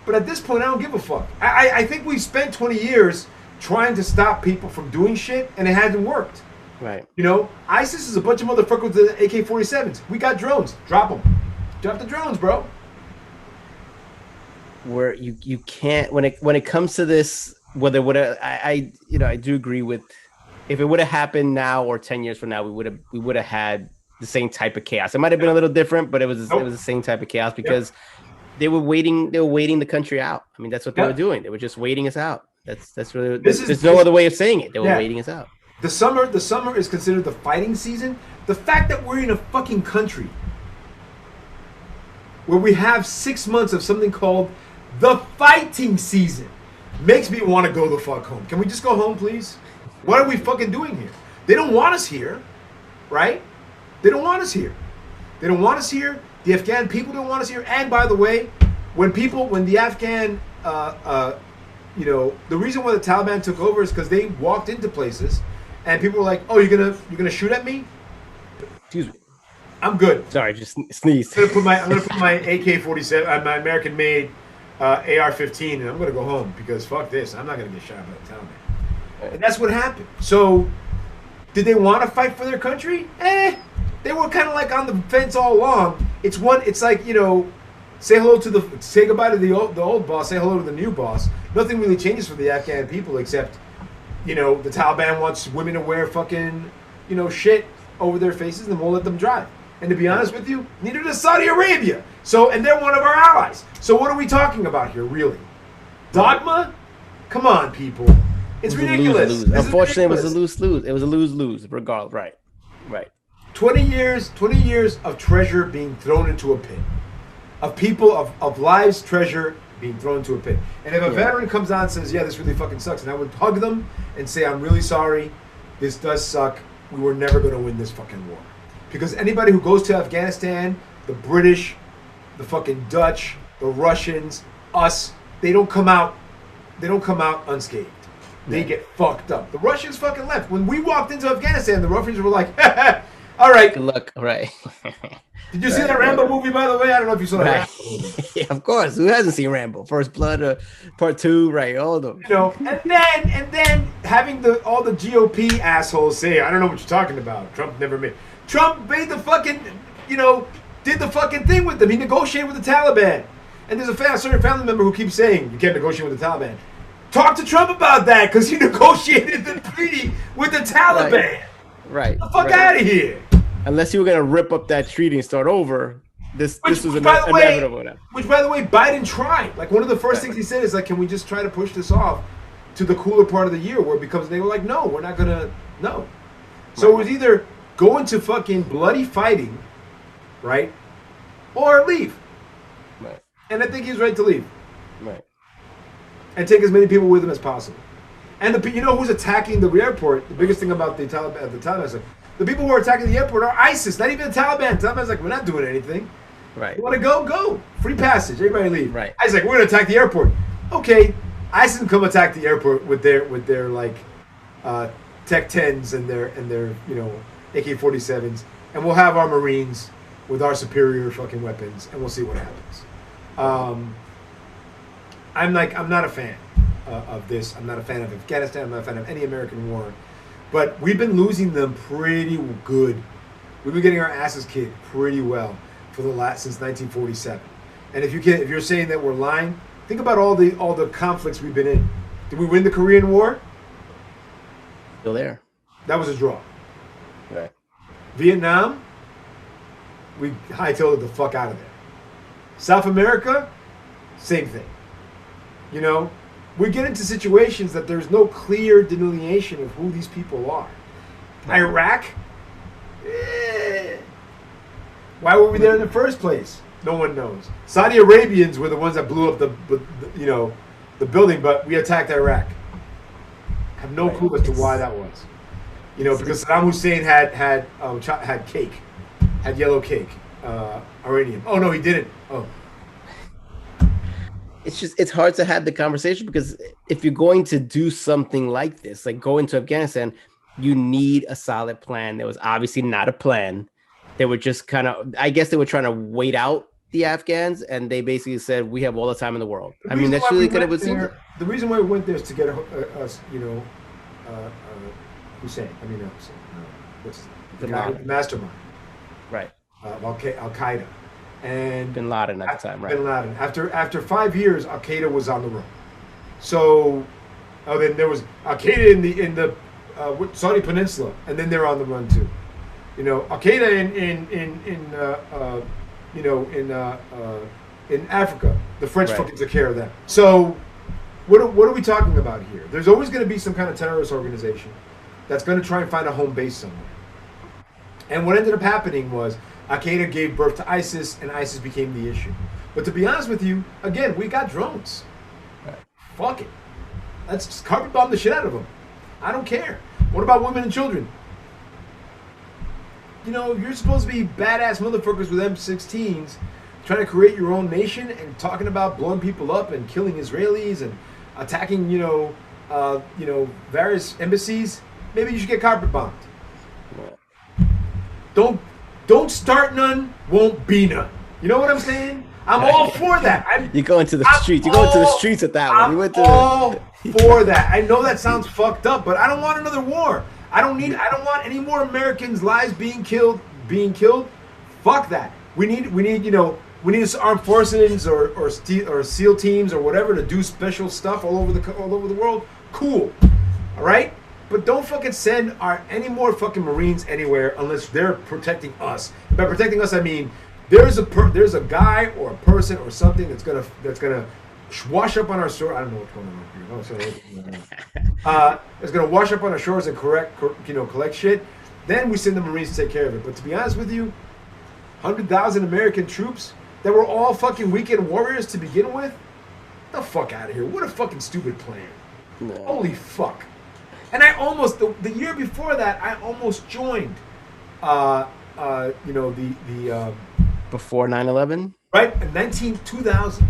Speaker 1: but at this point, I don't give a fuck. I think we spent 20 years trying to stop people from doing shit, and it hasn't worked.
Speaker 2: Right.
Speaker 1: You know, ISIS is a bunch of motherfuckers with AK-47s. We got drones. Drop them. Drop the drones, bro.
Speaker 2: Where you can't, when it comes to this, whether I do agree with, if it would have happened now or 10 years from now, we would have had the same type of chaos. It might have been a little different, but it was the same type of chaos because they were waiting the country out. I mean, that's what they were doing. They were just waiting us out. That's really, there's no other way of saying it. They were waiting us out.
Speaker 1: The summer is considered the fighting season. The fact that we're in a fucking country where we have 6 months of something called the fighting season makes me want to go the fuck home. Can we just go home, please? What are we fucking doing here? They don't want us here, right? They don't want us here. They don't want us here. The Afghan people don't want us here. And by the way, when the Afghan, the reason why the Taliban took over is because they walked into places and people were like, "Oh, you're gonna shoot at me?"
Speaker 2: Excuse me.
Speaker 1: I'm good.
Speaker 2: Sorry, just sneezed.
Speaker 1: I'm gonna put my AK-47, my American-made AR-15, and I'm gonna go home because fuck this. I'm not gonna get shot by the Taliban. And that's what happened. So, did they want to fight for their country? They were kind of like on the fence all along. It's like, you know, say goodbye to the old boss, say hello to the new boss. Nothing really changes for the Afghan people except, you know, the Taliban wants women to wear fucking, you know, shit over their faces and won't let them drive. And to be honest with you, neither does Saudi Arabia. So, and they're one of our allies. So what are we talking about here, really? Dogma? Come on, people. It's ridiculous.
Speaker 2: Lose. Unfortunately, ridiculous. It was a lose-lose. It was a lose-lose, regardless. Right. 20
Speaker 1: years of treasure being thrown into a pit. Of people, of lives, treasure being thrown into a pit. And if a veteran comes on and says, yeah, this really fucking sucks, and I would hug them and say, I'm really sorry, this does suck, we were never going to win this fucking war. Because anybody who goes to Afghanistan, the British, the fucking Dutch, the Russians, us, they don't come out unscathed. They get fucked up. The Russians fucking left. When we walked into Afghanistan, the Russians were like, all right.
Speaker 2: Good luck. Right.
Speaker 1: Did you see that Rambo movie, by the way? I don't know if you saw that.
Speaker 2: Right. Yeah, of course. Who hasn't seen Rambo? First Blood, Part 2, right? All of them.
Speaker 1: You know, and then having all the GOP assholes say, I don't know what you're talking about. Trump made the fucking, you know, did the fucking thing with them. He negotiated with the Taliban. And there's a certain family member who keeps saying, you can't negotiate with the Taliban. Talk to Trump about that, because he negotiated the treaty with the Taliban.
Speaker 2: Right.
Speaker 1: Get the fuck out of here.
Speaker 2: Unless you were going to rip up that treaty and start over, this was inevitable.
Speaker 1: Which, by the way, Biden tried. Like, one of the first things he said is, like, can we just try to push this off to the cooler part of the year where it becomes, they were like, no, we're not going to, no. So it was either go into fucking bloody fighting, right, or leave.
Speaker 2: Right. And
Speaker 1: I think he's right to leave.
Speaker 2: Right.
Speaker 1: And take as many people with him as possible. And you know who's attacking the airport? The biggest thing about the Taliban is like, the people who are attacking the airport are ISIS, not even the Taliban. The Taliban's like, we're not doing anything.
Speaker 2: Right.
Speaker 1: You want to go? Go. Free passage. Everybody leave.
Speaker 2: Right.
Speaker 1: ISIS like, we're going to attack the airport. Okay. ISIS can come attack the airport with their like Tech 10s and their you know AK-47s, and we'll have our Marines with our superior fucking weapons, and we'll see what happens. I'm not a fan of this. I'm not a fan of Afghanistan. I'm not a fan of any American war. But we've been losing them pretty good. We've been getting our asses kicked pretty well since 1947. And if you're saying that we're lying, think about all the conflicts we've been in. Did we win the Korean War?
Speaker 2: Still there.
Speaker 1: That was a draw.
Speaker 2: Right.
Speaker 1: Vietnam, we hightailed it the fuck out of there. South America, same thing. You know, we get into situations that there's no clear delineation of who these people are. Iraq, why were we there in the first place? No one knows. Saudi Arabians were the ones that blew up the building, but we attacked Iraq. Have no clue as to why that was. You know, because Saddam Hussein had cake, had yellow cake, uranium. Oh no, he didn't. Oh.
Speaker 2: It's hard to have the conversation because if you're going to do something like this, like go into Afghanistan, you need a solid plan. There was obviously not a plan. They were just I guess they were trying to wait out the Afghans, and they basically said, we have all the time in the world. I mean, that's really kind of what it seems.
Speaker 1: The reason why we went there is to get us, Hussein. What's the mastermind?
Speaker 2: Right.
Speaker 1: Al Qaeda. And
Speaker 2: Bin Laden at the time, right?
Speaker 1: Bin Laden. After 5 years, Al Qaeda was on the run. So, then there was Al Qaeda in the Saudi Peninsula, and then they're on the run too. You know, Al Qaeda in Africa, the French fucking took care of that. So, what are we talking about here? There's always going to be some kind of terrorist organization that's going to try and find a home base somewhere. And what ended up happening was Al-Qaeda gave birth to ISIS, and ISIS became the issue. But to be honest with you, again, we got drones.
Speaker 2: Right.
Speaker 1: Fuck it. Let's just carpet bomb the shit out of them. I don't care. What about women and children? You know, you're supposed to be badass motherfuckers with M16s trying to create your own nation and talking about blowing people up and killing Israelis and attacking, various embassies. Maybe you should get carpet bombed. Don't start none, won't be none. You know what I'm saying? I'm all for that.
Speaker 2: You go into the streets. You go into the streets at that one.
Speaker 1: I'm all for that. I know that sounds fucked up, but I don't want another war. I don't want any more Americans' lives being killed, being killed. Fuck that. We need armed forces or SEAL teams or whatever to do special stuff all over the world. Cool. All right? But don't fucking send any more fucking Marines anywhere unless they're protecting us. By protecting us, I mean there's a guy or a person or something that's gonna wash up on our shore. I don't know what's going on here. It's gonna wash up on our shores and collect shit. Then we send the Marines to take care of it. But to be honest with you, 100,000 American troops that were all fucking weekend warriors to begin with. Get the fuck out of here! What a fucking stupid plan. No. Holy fuck. And I almost the year before that I almost joined
Speaker 2: before 9/11?
Speaker 1: Right? In 2000.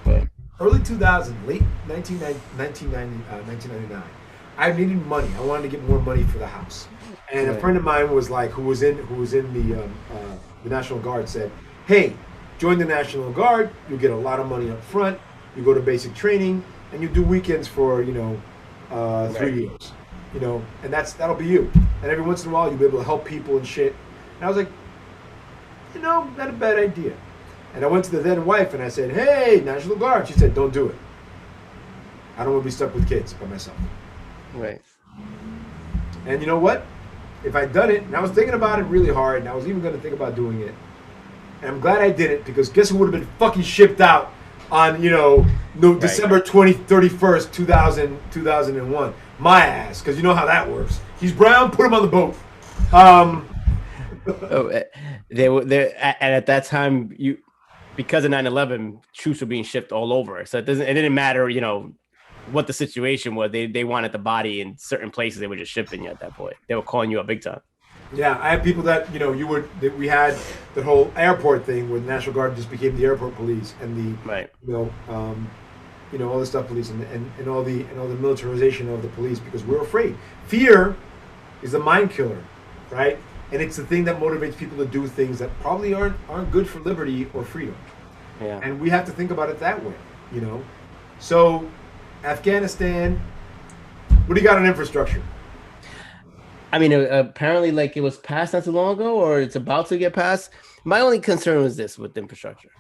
Speaker 2: Right.
Speaker 1: Early 2000, late 1999. I needed money. I wanted to get more money for the house. And a friend of mine was like who was in the National Guard said, "Hey, join the National Guard. You'll get a lot of money up front. You go to basic training and you do weekends for, 3 years, and that'll be you. And every once in a while, you'll be able to help people and shit." And I was like, not a bad idea. And I went to the then wife and I said, "Hey, National Guard." She said, "Don't do it. I don't want to be stuck with kids by myself."
Speaker 2: Right.
Speaker 1: And you know what? If I'd done it, and I was thinking about it really hard, and I was even going to think about doing it, and I'm glad I didn't, because guess who would have been fucking shipped out on, December 31st, 2001. My ass, because you know how that works. He's brown, put him on the boat.
Speaker 2: They were there, and at that time, because of 9/11, troops were being shipped all over. So it didn't matter, what the situation was. They wanted the body in certain places. They were just shipping you at that point. They were calling you up big time.
Speaker 1: Yeah, I had people that we had the whole airport thing where the National Guard just became the airport police and all the stuff police and all the militarization of the police, because we're afraid. Fear is a mind killer, right? And it's the thing that motivates people to do things that probably aren't good for liberty or freedom.
Speaker 2: Yeah.
Speaker 1: And we have to think about it that way, So, Afghanistan, what do you got on infrastructure?
Speaker 2: I mean, apparently, it was passed not too long ago, or it's about to get passed. My only concern was this with infrastructure.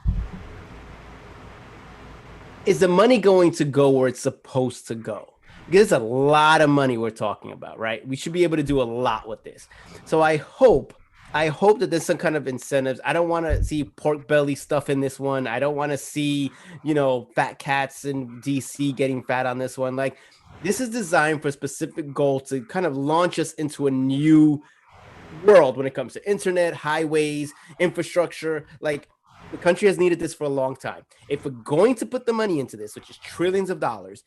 Speaker 2: Is the money going to go where it's supposed to go? Because it's a lot of money we're talking about, right? We should be able to do a lot with this. So I hope that there's some kind of incentives. I don't want to see pork belly stuff in this one. I don't want to see, fat cats in DC getting fat on this one. This is designed for a specific goal to kind of launch us into a new world when it comes to internet, highways, infrastructure. The country has needed this for a long time. If we're going to put the money into this, which is trillions of dollars,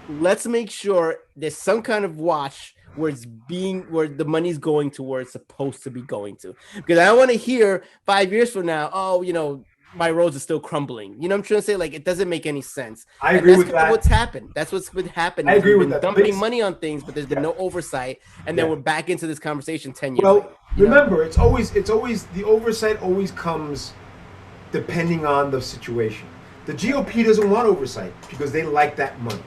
Speaker 2: let's make sure there's some kind of watch where the money's going to where it's supposed to be going to. Because I don't want to hear 5 years from now, my roads are still crumbling. You know what I'm trying to say? It doesn't make any sense.
Speaker 1: I agree with that.
Speaker 2: That's what's happened. That's what's been happening.
Speaker 1: I agree with that.
Speaker 2: Dumping money on things, but there's been no oversight, and then we're back into this conversation 10 years
Speaker 1: later.
Speaker 2: Well,
Speaker 1: remember, it's always the oversight always comes depending on the situation. The GOP doesn't want oversight because they like that money.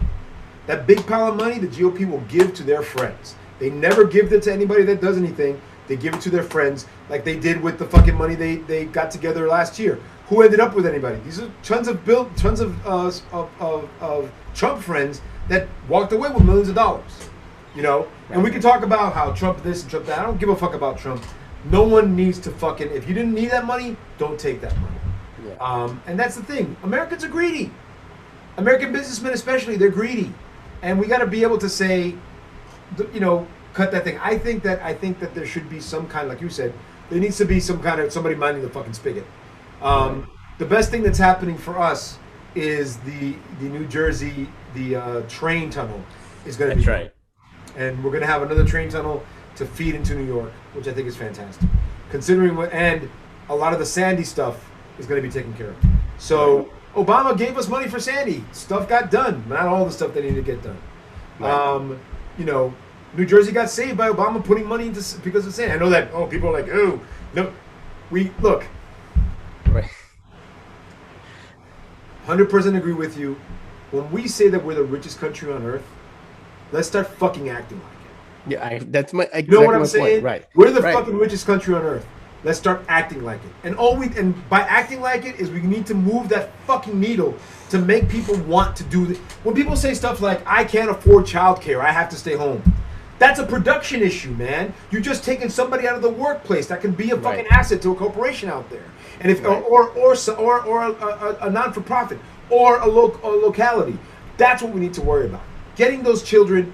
Speaker 1: That big pile of money, the GOP will give to their friends. They never give it to anybody that does anything. They give it to their friends, like they did with the fucking money they got together last year. Who ended up with anybody? These are tons of Trump friends that walked away with millions of dollars. And we can talk about how Trump this and Trump that. I don't give a fuck about Trump. No one needs to fucking. If you didn't need that money, don't take that money. Yeah. And that's the thing. Americans are greedy. American businessmen especially, they're greedy. And we got to be able to say, cut that thing. I think that there should be some kind, like you said, there needs to be some kind of somebody minding the fucking spigot. The best thing that's happening for us is the New Jersey, the train tunnel is going to be.
Speaker 2: That's right.
Speaker 1: And we're going to have another train tunnel to feed into New York, which I think is fantastic. Considering and a lot of the Sandy stuff is going to be taken care of. So Obama gave us money for Sandy. Stuff got done. Not all the stuff that needed to get done. Right. New Jersey got saved by Obama putting money into because of Sandy. I know that people are like, oh, no. We look.
Speaker 2: Right.
Speaker 1: 100% agree with you. When we say that we're the richest country on earth, let's start fucking acting like it.
Speaker 2: Yeah, that's my.
Speaker 1: You know what I'm saying?
Speaker 2: Point. Right.
Speaker 1: We're the fucking richest country on earth. Let's start acting like it. And by acting like it is we need to move that fucking needle to make people want to do this. When people say stuff like, I can't afford childcare, I have to stay home. That's a production issue, man. You're just taking somebody out of the workplace that can be a fucking asset to a corporation out there. And if or a non-for-profit or a locality. That's what we need to worry about. Getting those children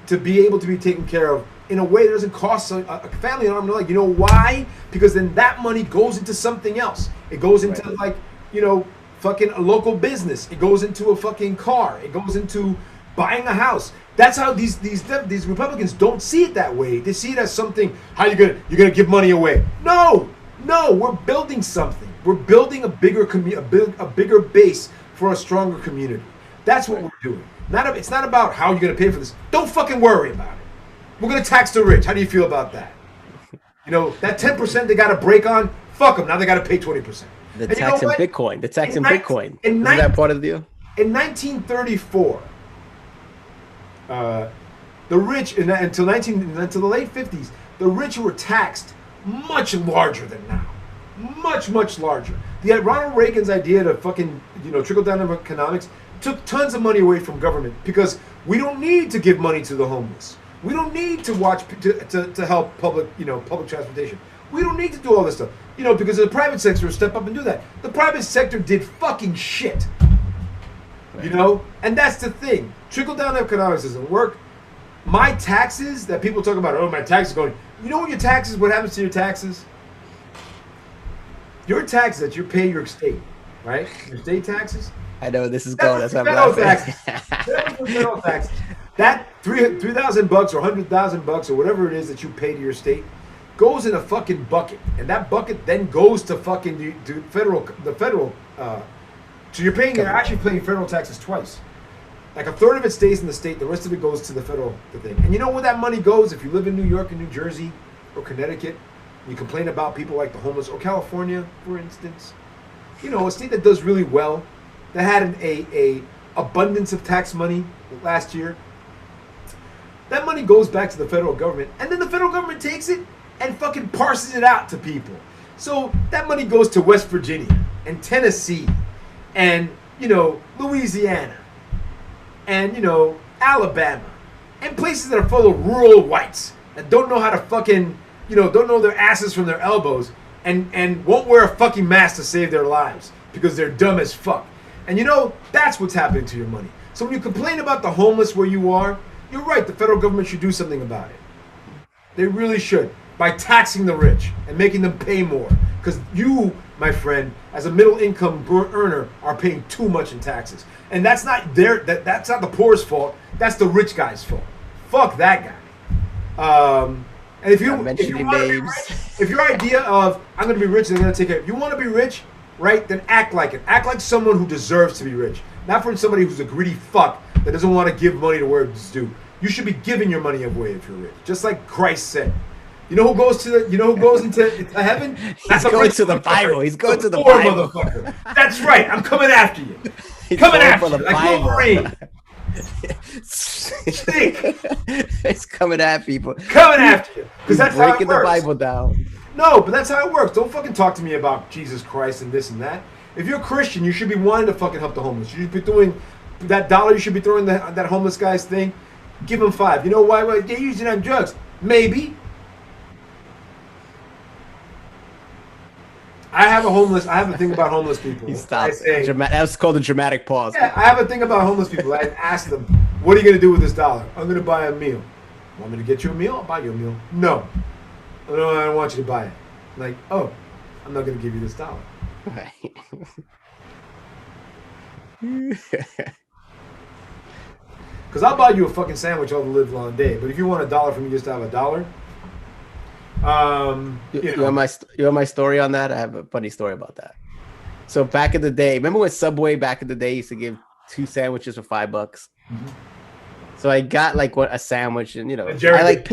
Speaker 1: to be able to be taken care of in a way that doesn't cost a family an arm and a leg. You know why? Because then that money goes into something else. It goes into like, you know, fucking a local business. It goes into a fucking car. It goes into buying a house. That's how these Republicans don't see it that way. They see it as something. How you're gonna give money away? No, we're building something. We're building a bigger a bigger base for a stronger community. That's what we're doing. It's not about how you're gonna pay for this. Don't fucking worry about it. We're going to tax the rich. How do you feel about that? You know, that 10% they got to break on, fuck them. Now they got to pay 20%.
Speaker 2: The tax in Bitcoin. The tax in Bitcoin. Is that part of the deal?
Speaker 1: In 1934, the rich, until the late 50s, the rich were taxed much larger than now. Much, much larger. Ronald Reagan's idea to fucking, you know, trickle down economics took tons of money away from government because we don't need to give money to the homeless. We don't need to to help public transportation. We don't need to do all this stuff, you know, because the private sector will step up and do that. The private sector did fucking shit, you know, and that's the thing. Trickle down economics doesn't work. My taxes that people talk about, oh, my taxes going. You know what your taxes? What happens to your taxes? Your taxes that you pay your state, right? Your state taxes.
Speaker 2: I know this is going. That's what I'm laughing.
Speaker 1: Federal taxes. That $3,000 or $100,000 or whatever it is that you pay to your state goes in a fucking bucket, and that bucket then goes to fucking the federal. So you're actually paying federal taxes twice. Like a third of it stays in the state, the rest of it goes to the federal thing. And you know where that money goes? If you live in New York and New Jersey or Connecticut, you complain about people like the homeless, or California, for instance. You know, a state that does really well, that had a abundance of tax money last year. That money goes back to the federal government, and then the federal government takes it and fucking parses it out to people. So that money goes to West Virginia and Tennessee and, you know, Louisiana and, you know, Alabama and places that are full of rural whites that don't know how to fucking, you know, don't know their asses from their elbows and won't wear a fucking mask to save their lives because they're dumb as fuck. And you know, that's what's happening to your money. So when you complain about the homeless where you are, you're right, the federal government should do something about it. They really should, by taxing the rich and making them pay more. Because you, my friend, as a middle income earner, are paying too much in taxes. And that's not that's not the poor's fault, that's the rich guy's fault. Fuck that guy. And if you want to be rich, if your idea of I'm gonna be rich and I'm gonna take care, if you want to be rich, right, then act like it. Act like someone who deserves to be rich. Not for somebody who's a greedy fuck that doesn't want to give money to where it's due. You should be giving your money away if you're rich. Just like Christ said. You know who goes into heaven?
Speaker 2: He's going to the Bible. He's going to the Bible.
Speaker 1: Motherfucker. That's right. I'm coming after you. Coming after you. Like Wolverine. Stink.
Speaker 2: It's coming at people.
Speaker 1: Coming after you. Because that's how it works.
Speaker 2: Breaking the Bible down.
Speaker 1: No, but that's how it works. Don't fucking talk to me about Jesus Christ and this and that. If you're a Christian, you should be wanting to fucking help the homeless. You should be doing that dollar you should be throwing that homeless guy's thing. Give him $5. You know why? Well, they're using it on drugs. Maybe. I have a thing about homeless people.
Speaker 2: He stopped. That was called a dramatic pause.
Speaker 1: Yeah, I have a thing about homeless people. I ask them, what are you going to do with this dollar? I'm going to buy a meal. Want me to get you a meal? I'll buy you a meal. No, I don't want you to buy it. I'm like, oh, I'm not going to give you this dollar.
Speaker 2: Right.
Speaker 1: Because I'll buy you a fucking sandwich all the live long day. But if you want $1 from me just to have $1,
Speaker 2: you want my story on that? I have a funny story about that. So back in the day, remember when Subway back in the day used to give 2 sandwiches for $5? Mm-hmm. So I got like a sandwich, and you know, I like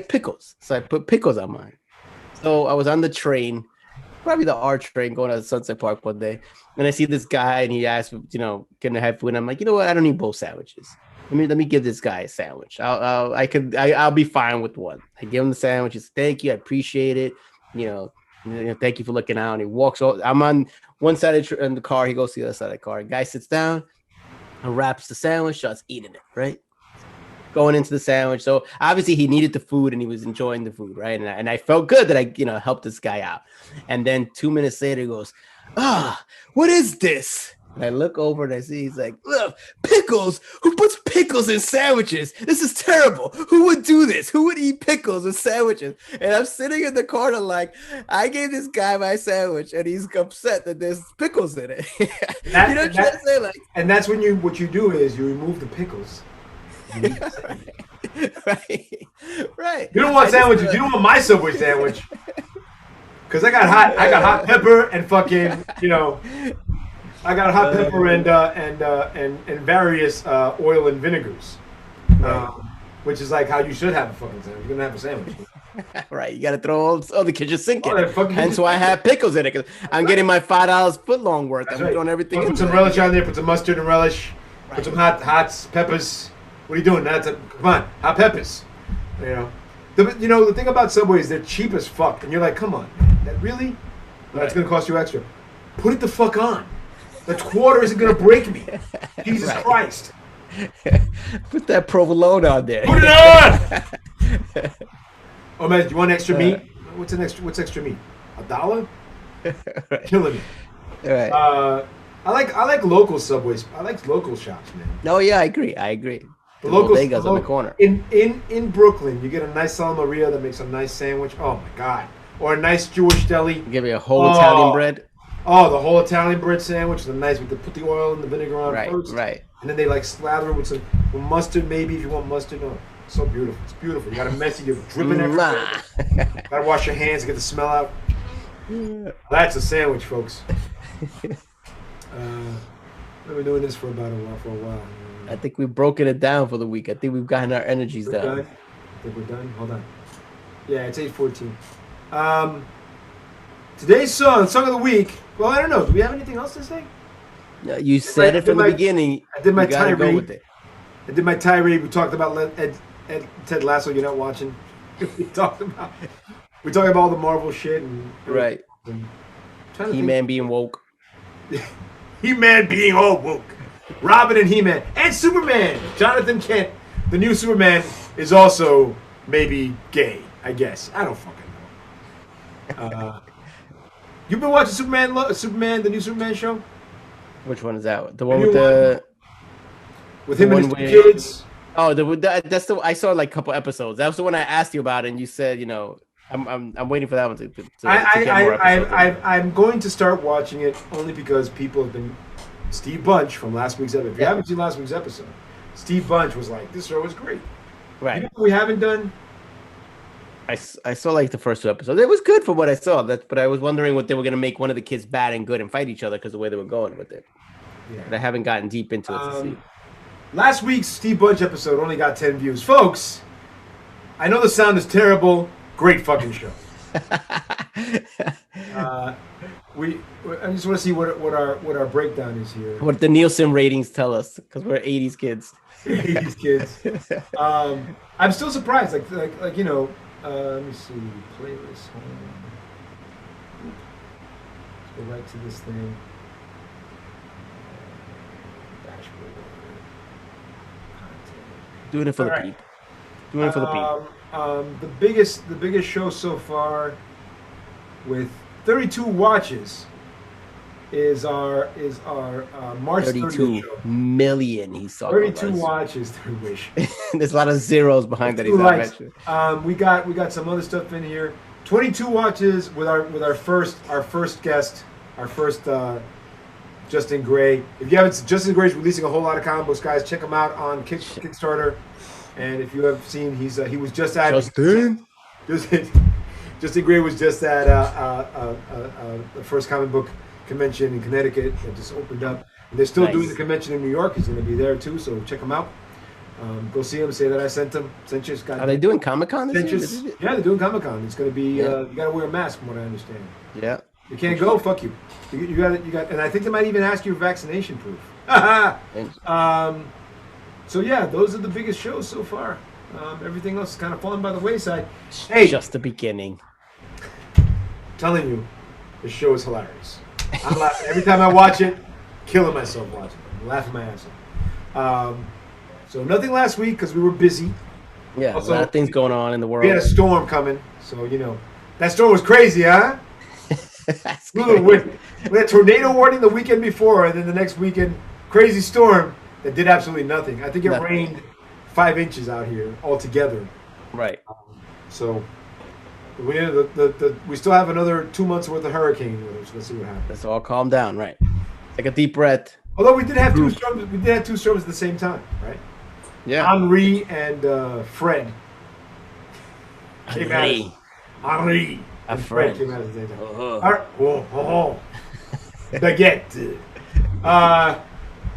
Speaker 2: pickles. So I put pickles on mine. So I was on the train, probably the R train, going to Sunset Park one day, and I see this guy, and he asked, you know, can I have food? And I'm like, you know what? I don't need both sandwiches. Let me give this guy a sandwich. I'll be fine with one. I give him the sandwich. He said, thank you, I appreciate it. thank you for looking out. And he walks over. I'm on one side in the car. He goes to the other side of the car. Guy sits down, unwraps the sandwich, starts eating it, right? Going into the sandwich. So obviously he needed the food and he was enjoying the food, right? And I felt good that I, helped this guy out. And then 2 minutes later, he goes, what is this? And I look over and I see he's like, look, pickles. Who puts pickles in sandwiches? This is terrible. Who would do this? Who would eat pickles in sandwiches? And I'm sitting in the corner like, I gave this guy my sandwich and he's upset that there's pickles in it.
Speaker 1: And that's when what you do is you remove the pickles.
Speaker 2: Right.
Speaker 1: You don't want sandwiches. You don't want my Subway sandwich. Because I got hot pepper and fucking, I got hot pepper and various oil and vinegars, which is like how you should have a fucking sandwich. You're gonna have a sandwich,
Speaker 2: right? You gotta throw all the kitchen sink in it. Hence why I have pickles in it, because I'm getting my $5 footlong worth. I'm throwing everything.
Speaker 1: Put some relish on there. Put some mustard and relish. Right. Put some hot peppers. What are you doing? Come on, hot peppers. The thing about Subway is they're cheap as fuck, and you're like, come on, man, that really? That's gonna cost you extra. Put it the fuck on. The quarter isn't going to break me. Jesus Christ.
Speaker 2: Put that provolone on there.
Speaker 1: Put it on! Oh, man, do you want extra meat? What's extra meat? $1?
Speaker 2: Right.
Speaker 1: Killing me.
Speaker 2: Right.
Speaker 1: I like local Subways. I like local shops, man.
Speaker 2: No, yeah, I agree. The
Speaker 1: local
Speaker 2: bodegas on the corner.
Speaker 1: In Brooklyn, you get a nice Sala Maria that makes a nice sandwich. Oh, my God. Or a nice Jewish deli.
Speaker 2: Give me a whole Italian bread.
Speaker 1: Oh, the whole Italian bread sandwich is nice. They put the oil and the vinegar on first.
Speaker 2: Right.
Speaker 1: And then they slather it with some mustard, maybe, if you want mustard. Oh, so beautiful. It's beautiful. You got a messy, you're dripping everywhere. Got to wash your hands to get the smell out. That's a sandwich, folks. We've been doing this for a while.
Speaker 2: I think we've broken it down for the week. I think we've gotten our energies down.
Speaker 1: I think we're done. Hold on. Yeah, it's 8:14. Today's song of the week. Well, I don't know. Do we have anything else to say?
Speaker 2: No, you said it from the beginning.
Speaker 1: I did my tirade. We talked about Ted Lasso. You're not watching. We talked about all the Marvel shit and
Speaker 2: right. He-Man being woke.
Speaker 1: He-Man being all woke. Robin and He-Man and Superman. Jonathan Kent, the new Superman, is also maybe gay. I guess. I don't fucking know. You've been watching Superman, the new Superman show?
Speaker 2: Which one is that? The one with
Speaker 1: him and his kids?
Speaker 2: Oh, that's the I saw like a couple episodes. That was the one I asked you about, and you said, I'm waiting for that one to get more episodes.
Speaker 1: I'm going to start watching it only because people have been. Steve Bunch from last week's episode. If you haven't seen last week's episode, Steve Bunch was like, "This show is great."
Speaker 2: Right.
Speaker 1: You know what we haven't done.
Speaker 2: I saw like the first 2 episodes. It was good for what I saw. But I was wondering what they were going to make one of the kids bad and good and fight each other because the way they were going with it. Yeah. But I haven't gotten deep into it to see.
Speaker 1: Last week's Steve Bunch episode only got 10 views. Folks, I know the sound is terrible. Great fucking show. I just want to see what our breakdown is here.
Speaker 2: What the Nielsen ratings tell us, because we're 80s kids.
Speaker 1: 80s kids. I'm still surprised. Let me see. Playlist. Hold on. Let's go right to this thing. Dashboard. Content.
Speaker 2: Doing it for the people. Doing it for the people.
Speaker 1: The biggest show so far, with 32 watches, is our March
Speaker 2: 32
Speaker 1: show.
Speaker 2: Million. He's talking
Speaker 1: 32
Speaker 2: about.
Speaker 1: watches. I wish.
Speaker 2: There's a lot of zeros behind that. He's not mentioning.
Speaker 1: We got some other stuff in here. 22 watches with our first guest, Justin Gray. If you haven't, Justin Gray's releasing a whole lot of comic books, guys. Check him out on Kickstarter. And if you have seen, he was just at Justin Gray was just at the first comic book convention in Connecticut that just opened up. And they're still doing the convention in New York. He's going to be there too, so check him out. Go see him. Say that I sent him.
Speaker 2: Are they doing Comic-Con this year?
Speaker 1: Yeah, they're doing Comic-Con. It's going to be. You got to wear a mask, from what I understand.
Speaker 2: Yeah.
Speaker 1: You can't go. Fuck you. You got. And I think they might even ask you vaccination proof. So yeah, those are the biggest shows so far. Everything else is kind of falling by the wayside. Hey,
Speaker 2: just the beginning.
Speaker 1: telling you, the show is hilarious. I'm laughing every time I watch it, killing myself watching it, I'm laughing my ass off. So nothing last week because we were busy.
Speaker 2: Yeah,
Speaker 1: Also,
Speaker 2: a lot of things going on in the world.
Speaker 1: We had a storm coming, so that storm was crazy, huh?
Speaker 2: That's
Speaker 1: We
Speaker 2: crazy.
Speaker 1: had tornado warning the weekend before, and then the next weekend, crazy storm that did absolutely nothing. I think it rained 5 inches out here altogether.
Speaker 2: Right.
Speaker 1: So we still have another 2 months worth of hurricane with us. Let's see what happens.
Speaker 2: Let's all calm down, right? Take a deep breath.
Speaker 1: Although we did have two storms. We did have 2 storms at the same time, right?
Speaker 2: Yeah.
Speaker 1: Henri and Fred came at us. Henri and Fred came out at the same time. Baguette.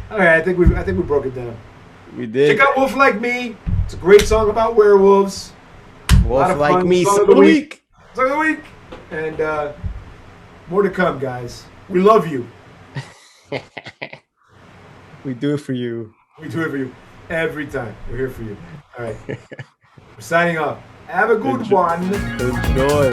Speaker 1: All right, I think we broke it down.
Speaker 2: We did.
Speaker 1: Check out Wolf Like Me. It's a great song about werewolves.
Speaker 2: Wolf Like Me.
Speaker 1: Song of the week. Song of the week. And more to come, guys. We love you.
Speaker 2: We do it for you.
Speaker 1: We do it for you every time. We're here for you. All right. We're signing off. Have a good one.
Speaker 2: Enjoy.